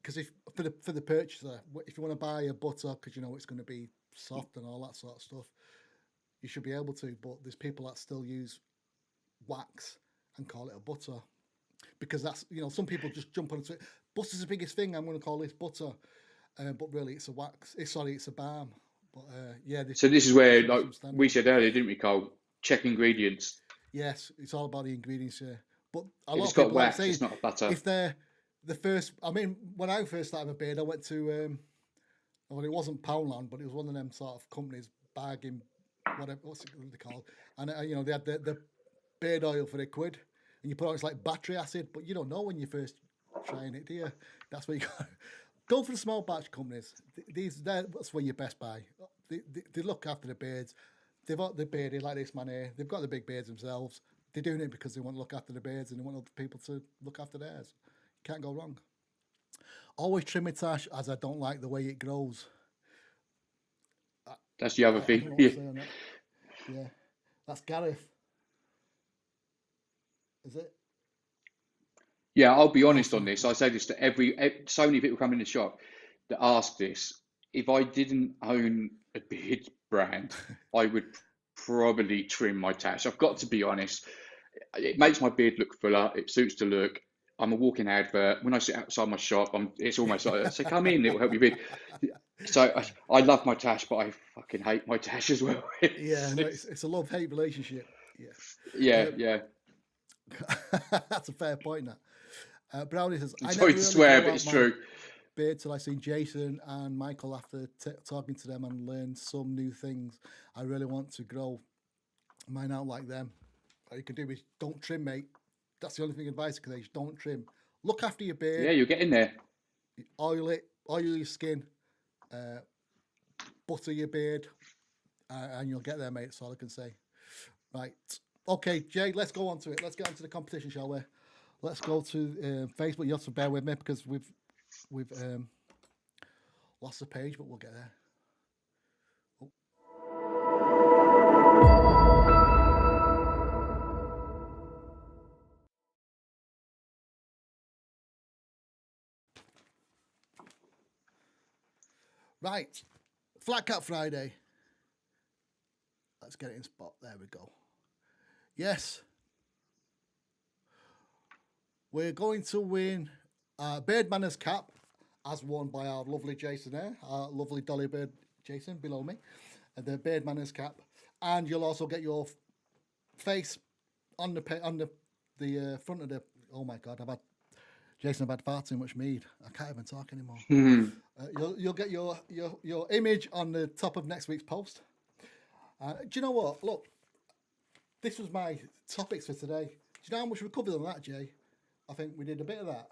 because if for the purchaser, if you want to buy a butter because you know it's going to be soft and all that sort of stuff, you should be able to. But there's people that still use wax and call it a butter because that's some people just jump onto it. Butter's the biggest thing. I'm going to call this butter, but really it's a wax. It's a balm. But yeah. So this is where, like we said earlier, didn't we, Carl? Check ingredients. Yes, it's all about the ingredients. Yeah, but If it's got wax, it's not a butter. If they're the first, I mean, when I first started my beard, I went to well, it wasn't Poundland, but it was one of them sort of companies, bargain, whatever, what's it called? And they had the beard oil for £1, and you put on it's like battery acid, but you don't know when you're first trying it, do you? That's where you go for the small batch companies. That's where you best buy. They look after the beards. They've got the beard like this man here. They've got the big beards themselves. They're doing it because they want to look after the beards and they want other people to look after theirs. Can't go wrong. Always trim my tash as I don't like the way it grows. That's the other I thing. don't know what to say on that. Yeah, that's Gareth. Is it? Yeah, I'll be honest on this. I say this to so many people come in the shop that ask this. If I didn't own a beard brand, I would probably trim my tash. I've got to be honest. It makes my beard look fuller. It suits the look. I'm a walking advert. When I sit outside my shop, it's almost like, so come in, it will help your beard. So I love my tash, but I fucking hate my tash as well. Yeah, no, it's a love-hate relationship. Yeah. Yeah. That's a fair point. That Brownie says, I'm sorry to swear, but it's true. Beard till I seen Jason and Michael after talking to them and learn some new things. I really want to grow mine out like them. What you can do is don't trim, mate. That's the only thing advice I can say. Don't trim. Look after your beard. Yeah, you'll get in there. Oil it. Oil your skin. Butter your beard, and you'll get there, mate. That's all I can say. Right. Okay, Jay. Let's go on to it. Let's get on to the competition, shall we? Let's go to Facebook. You have to bear with me because we've lost the page, but we'll get there. Oh. Right, Flat Cat Friday. Let's get it in spot. There we go. Yes. We're going to win BeardManners cap, as won by our lovely Jason there, our lovely Dolly Bird Jason below me, the BeardManners cap, and you'll also get your face on the front of the. Oh my God, I've had far too much mead. I can't even talk anymore. You'll get your image on the top of next week's post. Do you know what? Look, this was my topics for today. Do you know how much we covered on that, Jay? I think we did a bit of that.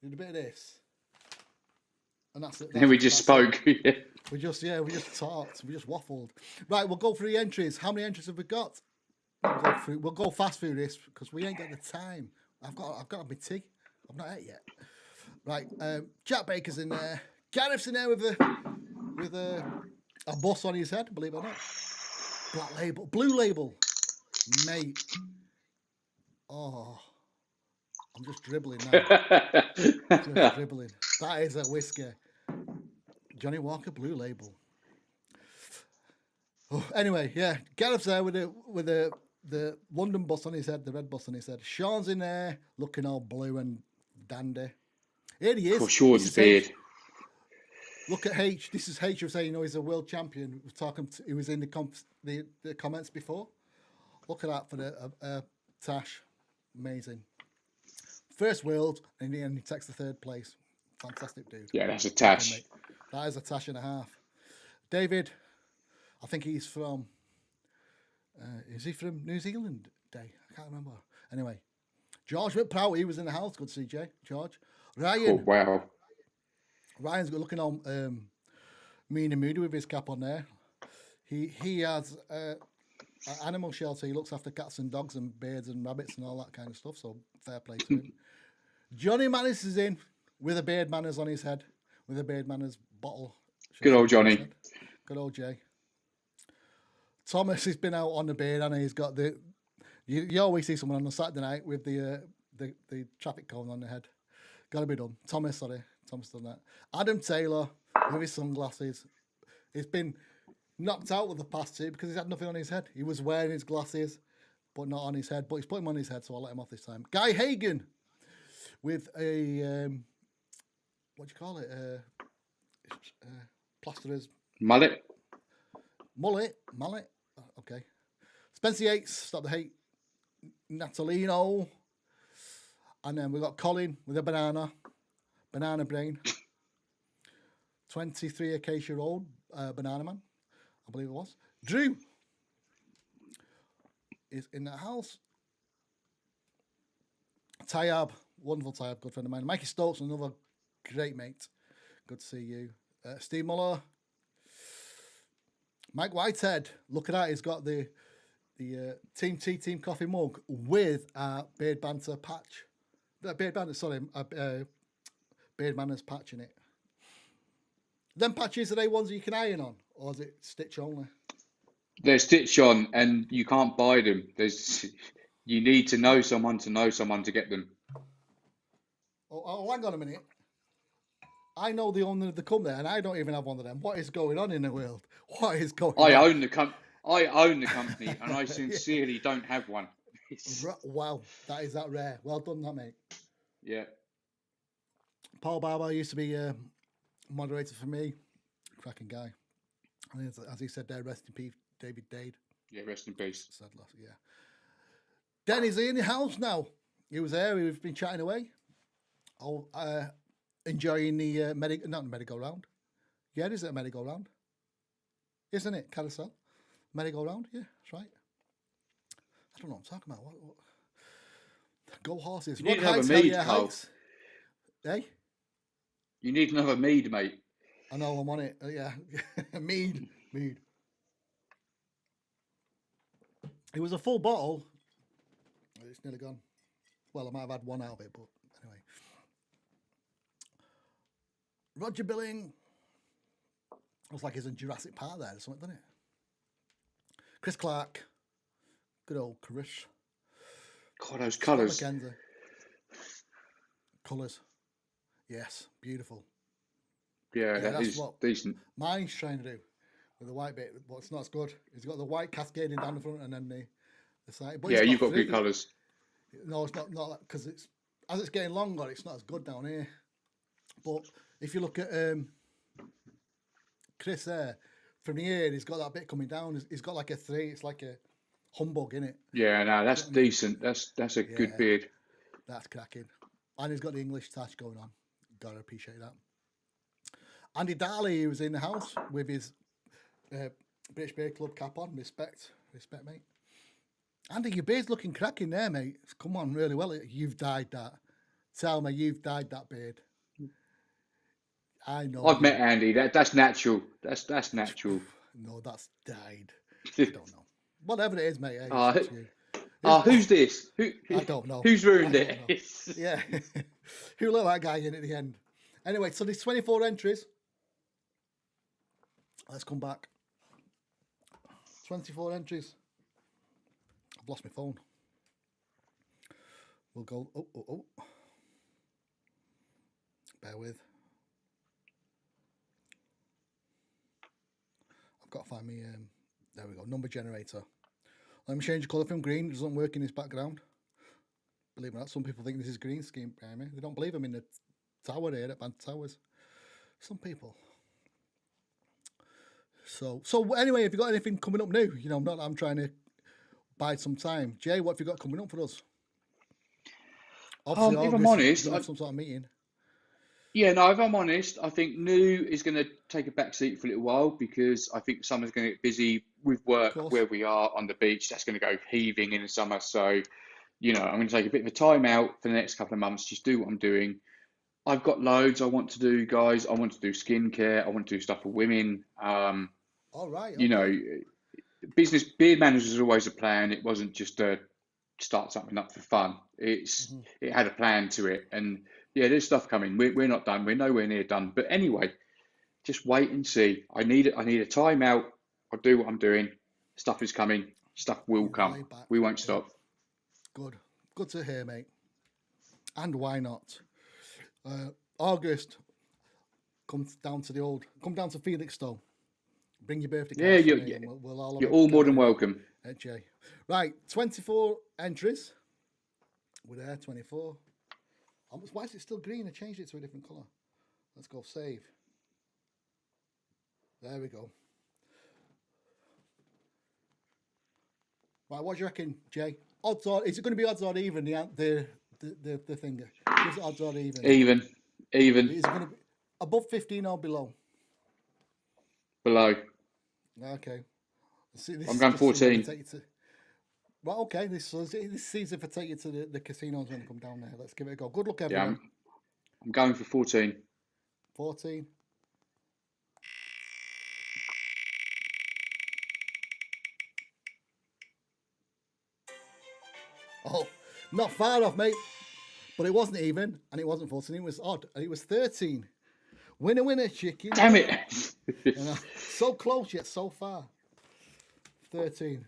We did a bit of this. And that's it. And we just spoke. We just talked. We just waffled. Right, we'll go through the entries. How many entries have we got? We'll go fast through this because we ain't got the time. I've got to have my tea. I've not ate yet. Right, Jack Baker's in there. Gareth's in there with a bus on his head, believe it or not. Black label, blue label, mate. Oh, I'm just dribbling now. Just dribbling. That is a whiskey. Johnny Walker Blue Label. Oh, anyway, yeah, Gareth's there with the London bus on his head, the red bus on his head. Sean's in there, looking all blue and dandy. Here he is. For Sean's This is beard. H. Look at H. This is H. Was saying, he's a world champion. We're talking. He was in the comments before. Look at that for the Tash. Amazing. First world, and he takes the third place. Fantastic dude. Yeah, that's a Tash. That is a Tash and a half. David, I think he's from. Is he from New Zealand? Day, I can't remember. Anyway, George McProut, he was in the house. Good to see Jay. George, Ryan. Oh wow. Ryan's got looking on mean and moody with his cap on there. He has an animal shelter. He looks after cats and dogs and birds and rabbits and all that kind of stuff. So fair play to him. Johnny Manners is in with a BeardManners on his head, with a BeardManners bottle. Good old Johnny. Good old Jay. Thomas has been out on the beard and he's got the. You always see someone on a Saturday night with the traffic cone on the head. Got to be done. Thomas done that. Adam Taylor with his sunglasses. He's been knocked out with the past two because he's had nothing on his head. He was wearing his glasses, but not on his head. But he's put them on his head, so I'll let him off this time. Guy Hagan with a what do you call it? Plasterers Mullet. mullet. Okay. Spencer Yates, Stop the Hate. Natalino. And then we've got Colin with a banana brain. 23 Acacia Road, Banana Man, I believe it was. Drew is in the house. Tyab, wonderful Tyab, good friend of mine. Mikey Stokes, another great mate. Good to see you. Steve Muller. Mike Whitehead, look at that. He's got the Team Tea Team Coffee mug with a Beard Banter patch. BeardManners patch in it. Them patches, are they ones that you can iron on, or is it stitch only? They're stitch on, and you can't buy them. You need to know someone to get them. Oh, hang on a minute. I know the owner of the company, and I don't even have one of them. What is going on in the world? What is going on? I own the company, and I sincerely don't have one. Wow, that is that rare. Well done, that mate. Yeah. Paul Barber used to be a moderator for me. Cracking guy. And as he said there, rest in peace, David Dade. Yeah, rest in peace. Sad loss, yeah. Denny's in the house now. He was there. We've been chatting away. Enjoying the merry-go-round. Yeah, is it a merry-go-round? Isn't it? Carousel? Merry-go-round? Yeah, that's right. I don't know what I'm talking about. What? Go horses. You need to have a mead, Carl. Hey? You need another mead, mate. I know, I'm on it. Yeah. Mead. It was a full bottle. It's nearly gone. Well, I might have had one out of it, but anyway. Roger Billing. Looks like he's in Jurassic Park there or something, doesn't it? Chris Clark. Good old Chris. God, those colours. Mackenzie. Colours. Yes, beautiful. Yeah, that that's is what decent. Mine's trying to do with the white bit, but it's not as good. He's got the white cascading down the front and then the side. But Yeah, he's you've got good three. colours. No, it's not because as it's getting longer, it's not as good down here. But if you look at Chris there, from here, he's got that bit coming down. He's got like a 3. It's like a humbug in it. Yeah, no, that's decent. That's a good beard. That's cracking. And he's got the English touch going on. Gotta appreciate that. Andy Darley, he was in the house with his British Beard Club cap on. Respect, mate. Andy, your beard's looking cracking there, mate. It's come on really well. You've dyed that. Tell me you've dyed that beard. I know. I've met Andy. That's natural. That's natural. No, that's dyed. I don't know. Whatever it is, mate. Hey, it's you. Who's this? I don't know. Who's ruined it? Yeah. Who let that guy in at the end? Anyway, so there's 24 entries. Let's come back. 24 entries. I've lost my phone. We'll go. Oh. Bear with. I've got to find me. There we go. Number generator. Let me change the colour from green. It doesn't work in this background. Believe it or not, some people think this is green scheme. They don't believe I'm in the tower here at Banter Towers. Some people. So anyway, have you got anything coming up new? You know, not that I'm trying to bide some time. Jay, what have you got coming up for us? Obviously, If I'm honest, some sort of meeting. Yeah, no, if I'm honest, I think new is going to take a back seat for a little while because I think summer's going to get busy with work where we are on the beach. That's going to go heaving in the summer. So, you know, I'm going to take a bit of a time out for the next couple of months, just do what I'm doing. I've got loads I want to do, guys. I want to do skincare. I want to do stuff for women. All right. Okay. You know, business beard manners was always a plan. It wasn't just to start something up for fun. It had a plan to it, and yeah, there's stuff coming. We're not done. We're nowhere near done. But anyway, just wait and see. I need a time out. I'll do what I'm doing. Stuff is coming. Stuff will come. We won't stop. Good to hear, mate. And why not? August, come down to Felixstowe. Bring your birthday cards. Yeah, we'll you're all more than welcome. Jay. Right, 24 entries. We're there, 24. Why is it still green? I changed it to a different colour. Let's go save. There we go. Right, what do you reckon, Jay? Odds or is it going to be odds or even? The thing. Is it odds or even? Even. Is it going to be above 15 or below? Below. Okay. See, I'm going 14. Well, okay. This season for take you to the casinos when they come down there. Let's give it a go. Good luck, everyone. Yeah, I'm going for 14. 14. Oh, not far off, mate. But it wasn't even, and it wasn't 14. It was odd, and it was 13. Winner, chicken. Damn it! So close yet so far. 13.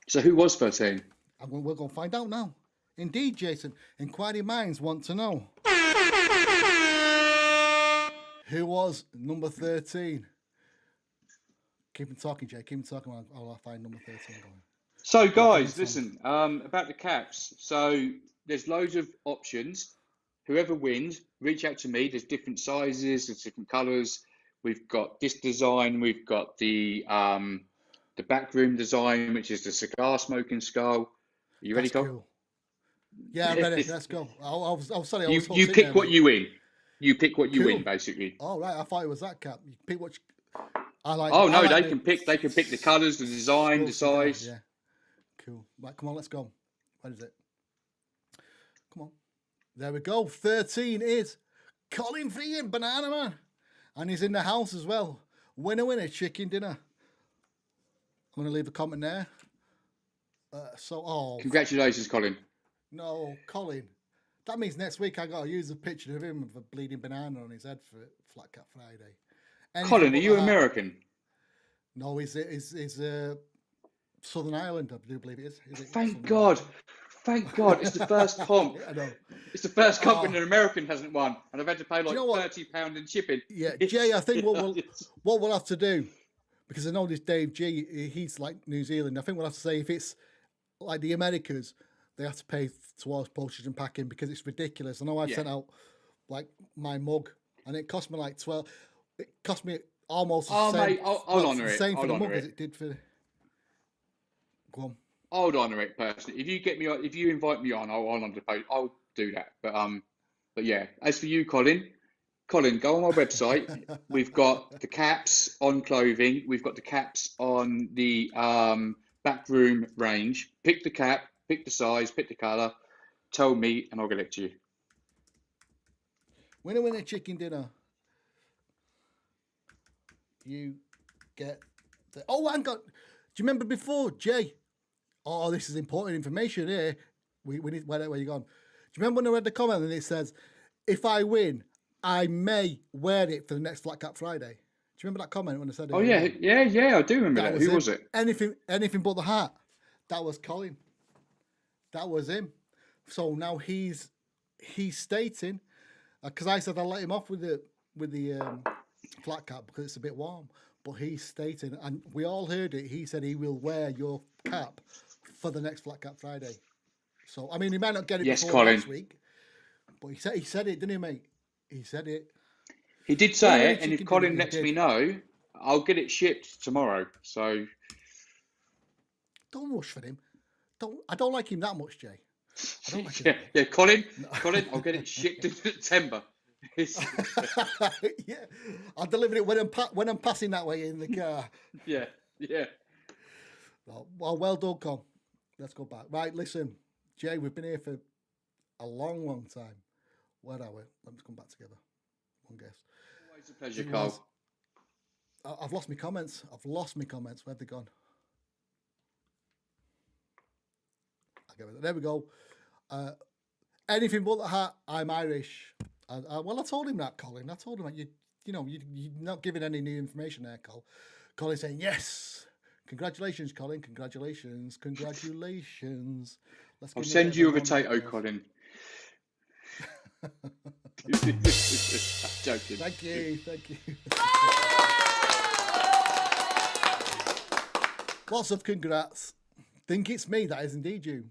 So who was 13? We're going to find out now. Indeed, Jason. Inquiring minds want to know. Who was number 13? Keep on talking, Jay. Keep on talking. I'll find number 13 going. So, guys, listen, about the caps. So, there's loads of options. Whoever wins, reach out to me. There's different sizes, there's different colours. We've got this design. We've got the backroom design, which is the cigar smoking skull. Are you ready, Cole? Cool. Yeah, I'm ready. Let's go. Sorry. You pick what you win. You pick what you win, basically. Oh, right. I thought it was that cap. You pick what I like. Oh, no, they can pick the colours, the design, the size. Yeah. Cool. Right, come on, let's go. What is it? Come on. There we go. 13 is Colin Free and Banana Man. And he's in the house as well. Winner, chicken dinner. I'm going to leave a comment there. Congratulations, Colin. No, Colin. That means next week I got to use a picture of him with a bleeding banana on his head for Flat Cat Friday. Colin, are you American? No, he's Southern Ireland, I do believe it is. Thank God. Thank God. It's the first comp. I know. It's the first comp when an American hasn't won. And I've had to pay like £30 in shipping. Yeah, Jay, I think what we'll have to do, because I know this Dave G, he's like New Zealand. I think we'll have to say if it's like the Americas, they have to pay towards postage and packing because it's ridiculous. I know I've sent out like my mug and it cost me like 12. It cost me almost the same. Mate, I'll honour it. Same for the mug as it did for... Go on. I'll honour it personally. If you invite me on, I'll honour the post. I'll do that. But yeah. As for you, Colin, go on my website. We've got the caps on clothing. We've got the caps on the backroom range. Pick the cap, pick the size, pick the colour. Tell me, and I'll get it to you. Winner, chicken dinner. You get the... Oh, hang on. Do you remember before, Jay? Oh, this is important information here. We need where you gone? Do you remember when I read the comment and it says, "If I win, I may wear it for the next Flat Cat Friday"? Do you remember that comment when I said it? Oh yeah, I do remember that. Who was it? Anything but the hat. That was Colin. That was him. So now he's stating, because I said I'll let him off with the flat cap because it's a bit warm, but he's stating, and we all heard it. He said he will wear your cap for the next Flat Cap Friday. So I mean, he might not get it Yes, before Colin. next week, but he said it, didn't he, mate? He said it. He did Only say really it, and if chicken Colin dinner, he lets me did. know, I'll get it shipped tomorrow. So Don't rush for him. I don't like him that much, Jay. I don't like him yeah, that much. yeah, Colin, No. Colin, I'll get it shipped in September. Yeah, I'll deliver it when I'm passing that way in the car. Yeah, yeah. Well done, Con. Let's go back. Right, listen, Jay, we've been here for a long, long time. Where are we? Let's come back together. One guess. Always a pleasure, Carl. I've lost my comments. Where have they gone? There we go. Anything but the hat. I'm Irish. Well, I told him that, Colin. I told him that you're not giving any new information there, Col. Colin saying yes. Congratulations, Colin. Congratulations. I'll send you a potato, Colin. I'm joking. Thank you. Lots of congrats. Think it's me. That is indeed you.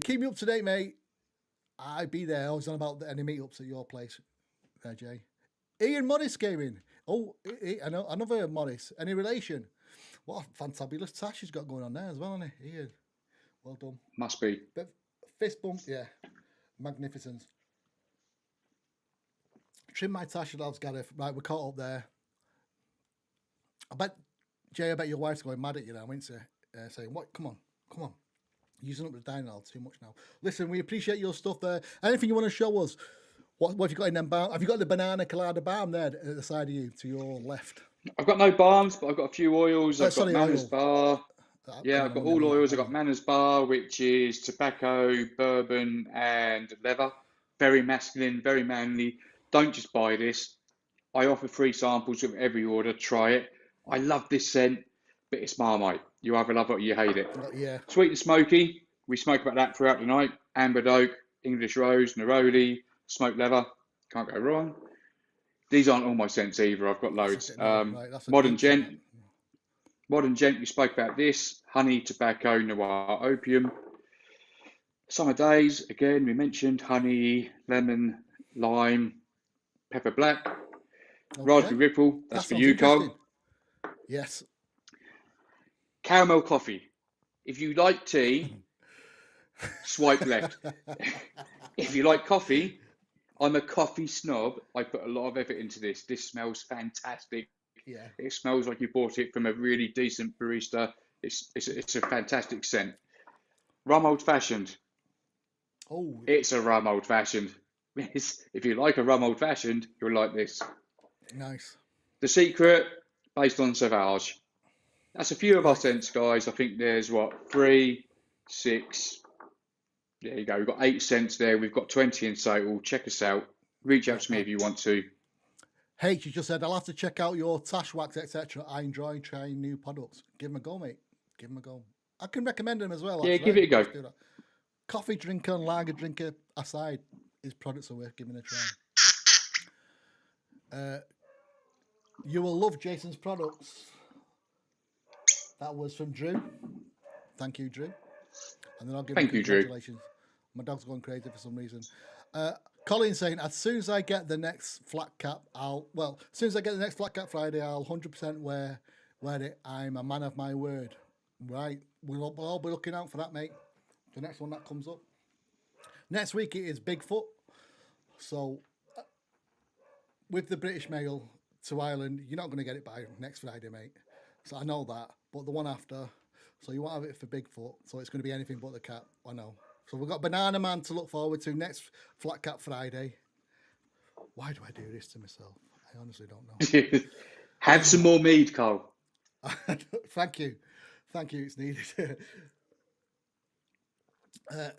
Keep me up to date, mate. I be there. I was on about any meetups at your place, there, Jay. Ian Morris came in. Oh, I know another Morris. Any relation? What a fantabulous tash he's got going on there as well, hasn't he? Ian, well done. Must be. But fist bump, yeah. Magnificent. Trim my tash, loves Gareth. Right, we're caught up there. Jay, I bet your wife's going mad at you now, isn't she? Saying, what? Come on. Using up the dining hall too much now. Listen, we appreciate your stuff there. Anything you want to show us? What have you got in them bar? Have you got the banana colada balm there at the side of you, to your left? I've got no balms, but I've got a few oils. I've got Manners oil. Bar. Yeah, I've got all oils. I've got Manners Bar, which is tobacco, bourbon, and leather. Very masculine, very manly. Don't just buy this. I offer free samples with every order. Try it. I love this scent, but it's Marmite. You either love it or you hate it. Yeah. Sweet and smoky. We smoke about that throughout the night. Ambered oak, English rose, neroli, smoked leather. Can't go wrong. These aren't all my scents either. I've got loads. Modern gent. Modern gent. We spoke about this. Honey, tobacco, noir, opium. Summer days. Again, we mentioned honey, lemon, lime, pepper black. Okay. Raspberry ripple. That's for you, Carl. Yes. Caramel coffee. If you like tea, swipe left. If you like coffee, I'm a coffee snob. I put a lot of effort into this. This smells fantastic. Yeah. It smells like you bought it from a really decent barista. It's a fantastic scent. Rum old fashioned. Oh. It's a rum old fashioned. If you like a rum old fashioned, you'll like this. Nice. The Secret, based on Sauvage. That's a few of our scents, guys. I think there's 3, 6. There you go. We've got 8 scents there. We've got 20 in total. Check us out. Reach out to me if you want to. Hey, she just said, I'll have to check out your tash wax, etc. I enjoy trying new products. Give them a go, mate. Give them a go. I can recommend them as well. Yeah, actually. give it a go. Coffee drinker and lager drinker aside, his products are worth giving a try. You will love Jason's products. That was from Drew. Thank you, Drew. And then I'll give him congratulations. My dog's going crazy for some reason. Colin saying, as soon as I get the next flat cap, as soon as I get the next flat cap Friday, I'll 100% wear it. I'm a man of my word. Right. We'll all be looking out for that, mate. The next one that comes up. Next week it is Bigfoot. So with the British mail to Ireland, you're not going to get it by next Friday, mate. So I know that. But the one after, so you won't have it for Bigfoot. So it's going to be anything but the cat. I know. So we've got Banana Man to look forward to next Flat Cap Friday. Why do I do this to myself? I honestly don't know. Have some more mead, Carl. Thank you. It's needed.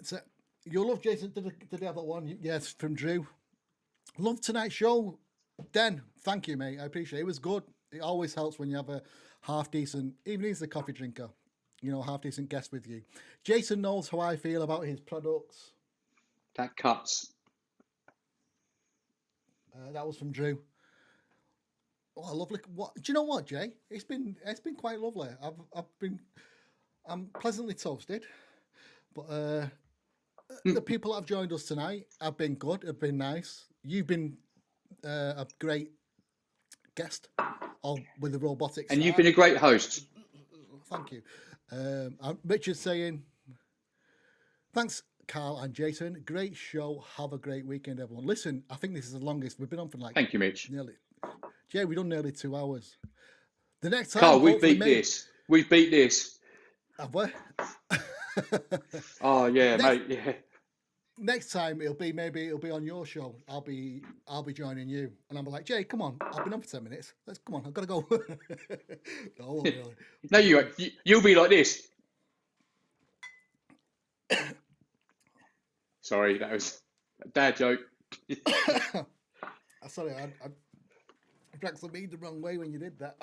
So you'll love Jason. Did they have that one? Yes, from Drew. Love tonight's show. Den, thank you, mate. I appreciate it. It was good. It always helps when you have a half decent, even if he's a coffee drinker. half decent guest with you. Jason knows how I feel about his products. That cuts. That was from Drew. Oh, lovely. What do you know? What, Jay? It's been quite lovely. I'm pleasantly toasted, but the people that have joined us tonight have been good. Have been nice. You've been a great guest with the robotics, And you've been a great host. Thank you. Richard's saying, thanks, Carl and Jason. Great show. Have a great weekend, everyone. Listen, I think this is the longest we've been on for Thank you, Mitch. Jay, we've done nearly 2 hours. The next time, Carl, we beat this. We beat this. Have we? Oh yeah, mate. Yeah. Next time it'll be on your show. I'll be joining you, and I'm like, Jay, come on. I've been on for 10 minutes. Let's come on. I've got to go. No, I won't really. No, you'll be like this. Sorry, that was a dad joke. Sorry, I drank some mead the wrong way when you did that.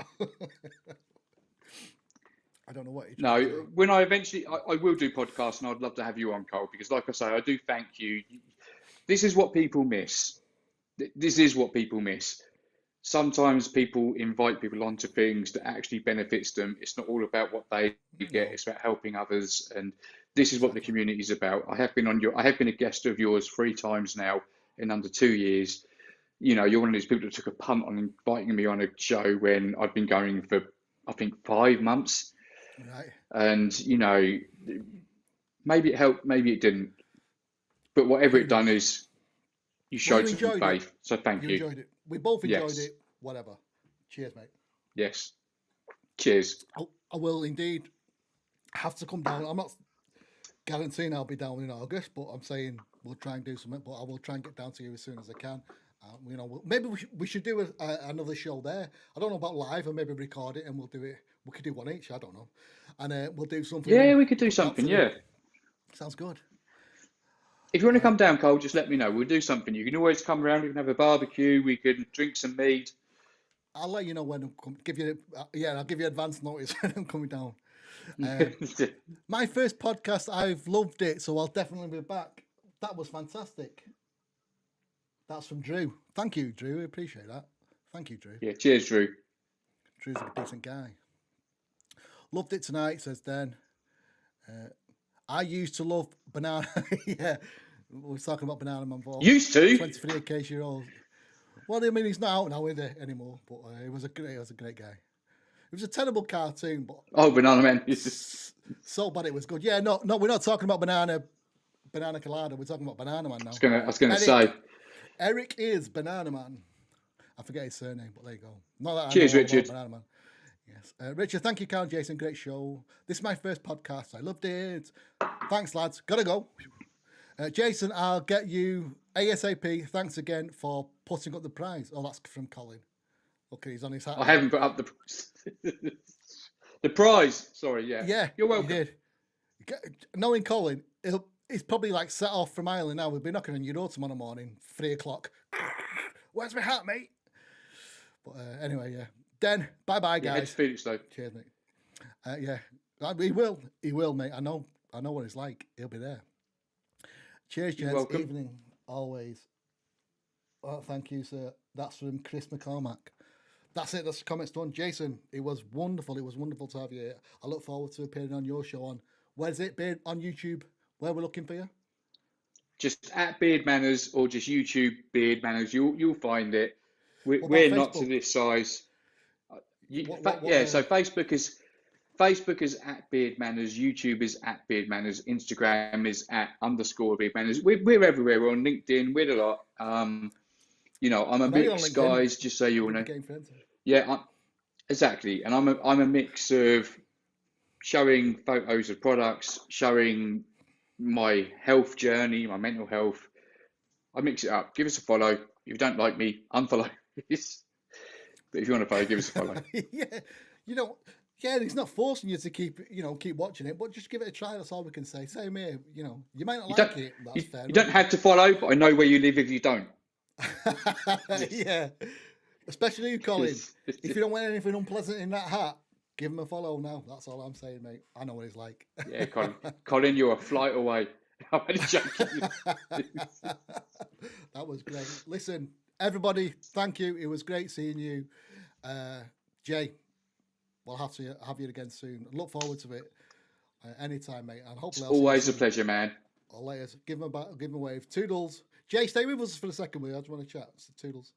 I don't know what. No, when I eventually, I will do podcasts, and I'd love to have you on, Cole, because like I say, I do thank you. This is what people miss. This is what people miss. Sometimes people invite people onto things that actually benefits them. It's not all about what they get. It's about helping others, and this is what the community is about. I have been a guest of yours 3 times now in under 2 years. You're one of these people that took a punt on inviting me on a show when I've been going for, I think, 5 months. Right. And, maybe it helped, maybe it didn't. But whatever it done is, you showed some faith. So thank you. Enjoyed it. We both enjoyed it. Whatever. Cheers, mate. Yes. Cheers. I will indeed have to come down. I'm not guaranteeing I'll be down in August, but I'm saying we'll try and do something. But I will try and get down to you as soon as I can. Maybe we should do another show there. I don't know about live, and maybe record it, and we'll do it. We could do one each. I don't know, and we'll do something. Yeah, we could do something. Yeah, sounds good. If you want to come down, Cole, just let me know. We'll do something. You can always come around. We can have a barbecue. We can drink some mead. I'll let you know when I'm coming. I'll give you advance notice when I'm coming down. My first podcast, I've loved it, so I'll definitely be back. That was fantastic. That's from Drew. Thank you, Drew. I appreciate that. Thank you, Drew. Yeah, cheers, Drew. Drew's a decent guy. Loved it tonight, says Dan. I used to love Banana. Yeah, we were talking about Banana Man for Used to? 23 year old. Well, I mean, he's not out now, is he, anymore? But it was a great guy. It was a terrible cartoon, but Banana Man. So bad it was good. Yeah, no, we're not talking about Banana Colada. We're talking about Banana Man now. I was gonna say. Eric is Banana Man. I forget his surname, but there you go. Not that cheers, I know Richard. Banana Man. Yes, Richard. Thank you, Carl, Jason. Great show. This is my first podcast. I loved it. Thanks, lads. Gotta go. Jason, I'll get you ASAP. Thanks again for putting up the prize. Oh, that's from Colin. Okay, he's on his hat. I haven't put up the prize. Sorry, yeah. Yeah, you're welcome. You did. Knowing Colin, he's probably like set off from Ireland now. We'll be knocking on your door tomorrow morning, 3 o'clock. Where's my hat, mate? But anyway, yeah. Den, bye-bye, guys. Head to Felix, though. Cheers, mate. Yeah, he will, mate. I know what it's like. He'll be there. Cheers, gents. Welcome. Evening, always. Oh, thank you, sir. That's from Chris McCormack. That's it. That's the comments done. Jason, it was wonderful. It was wonderful to have you here. I look forward to appearing on your show on, where's it, Beard, on YouTube, where we're looking for you? Just at beardmanners or just YouTube beardmanners. You'll find it. We're not to this size. So Facebook is at beardmanners. YouTube is at beardmanners. Instagram is at _beardmanners. We're everywhere. We're on LinkedIn. We're a lot. I'm a mix, guys. Just so you all know. Yeah, exactly. And I'm a mix of showing photos of products, showing my health journey, my mental health. I mix it up. Give us a follow. If you don't like me, unfollow. But if you want to follow, give us a follow. Yeah, he's not forcing you to keep watching it, but just give it a try. That's all we can say. Same here. You might not like it. That's fair. You don't have to follow, but I know where you live if you don't. Yeah, especially you, Colin. If you don't want anything unpleasant in that hat, Give him a follow now. That's all I'm saying, mate. I know what he's like. Yeah, Colin, you're a flight away. I'm only joking. That was great. Listen, everybody, thank you. It was great seeing you. Jay, we'll have to have you again soon. Look forward to it anytime, mate. And hopefully I'll Always see a you soon. pleasure, man. Or later. Give him a wave. Toodles. Jay, stay with us for a second. I just want to chat. So, toodles.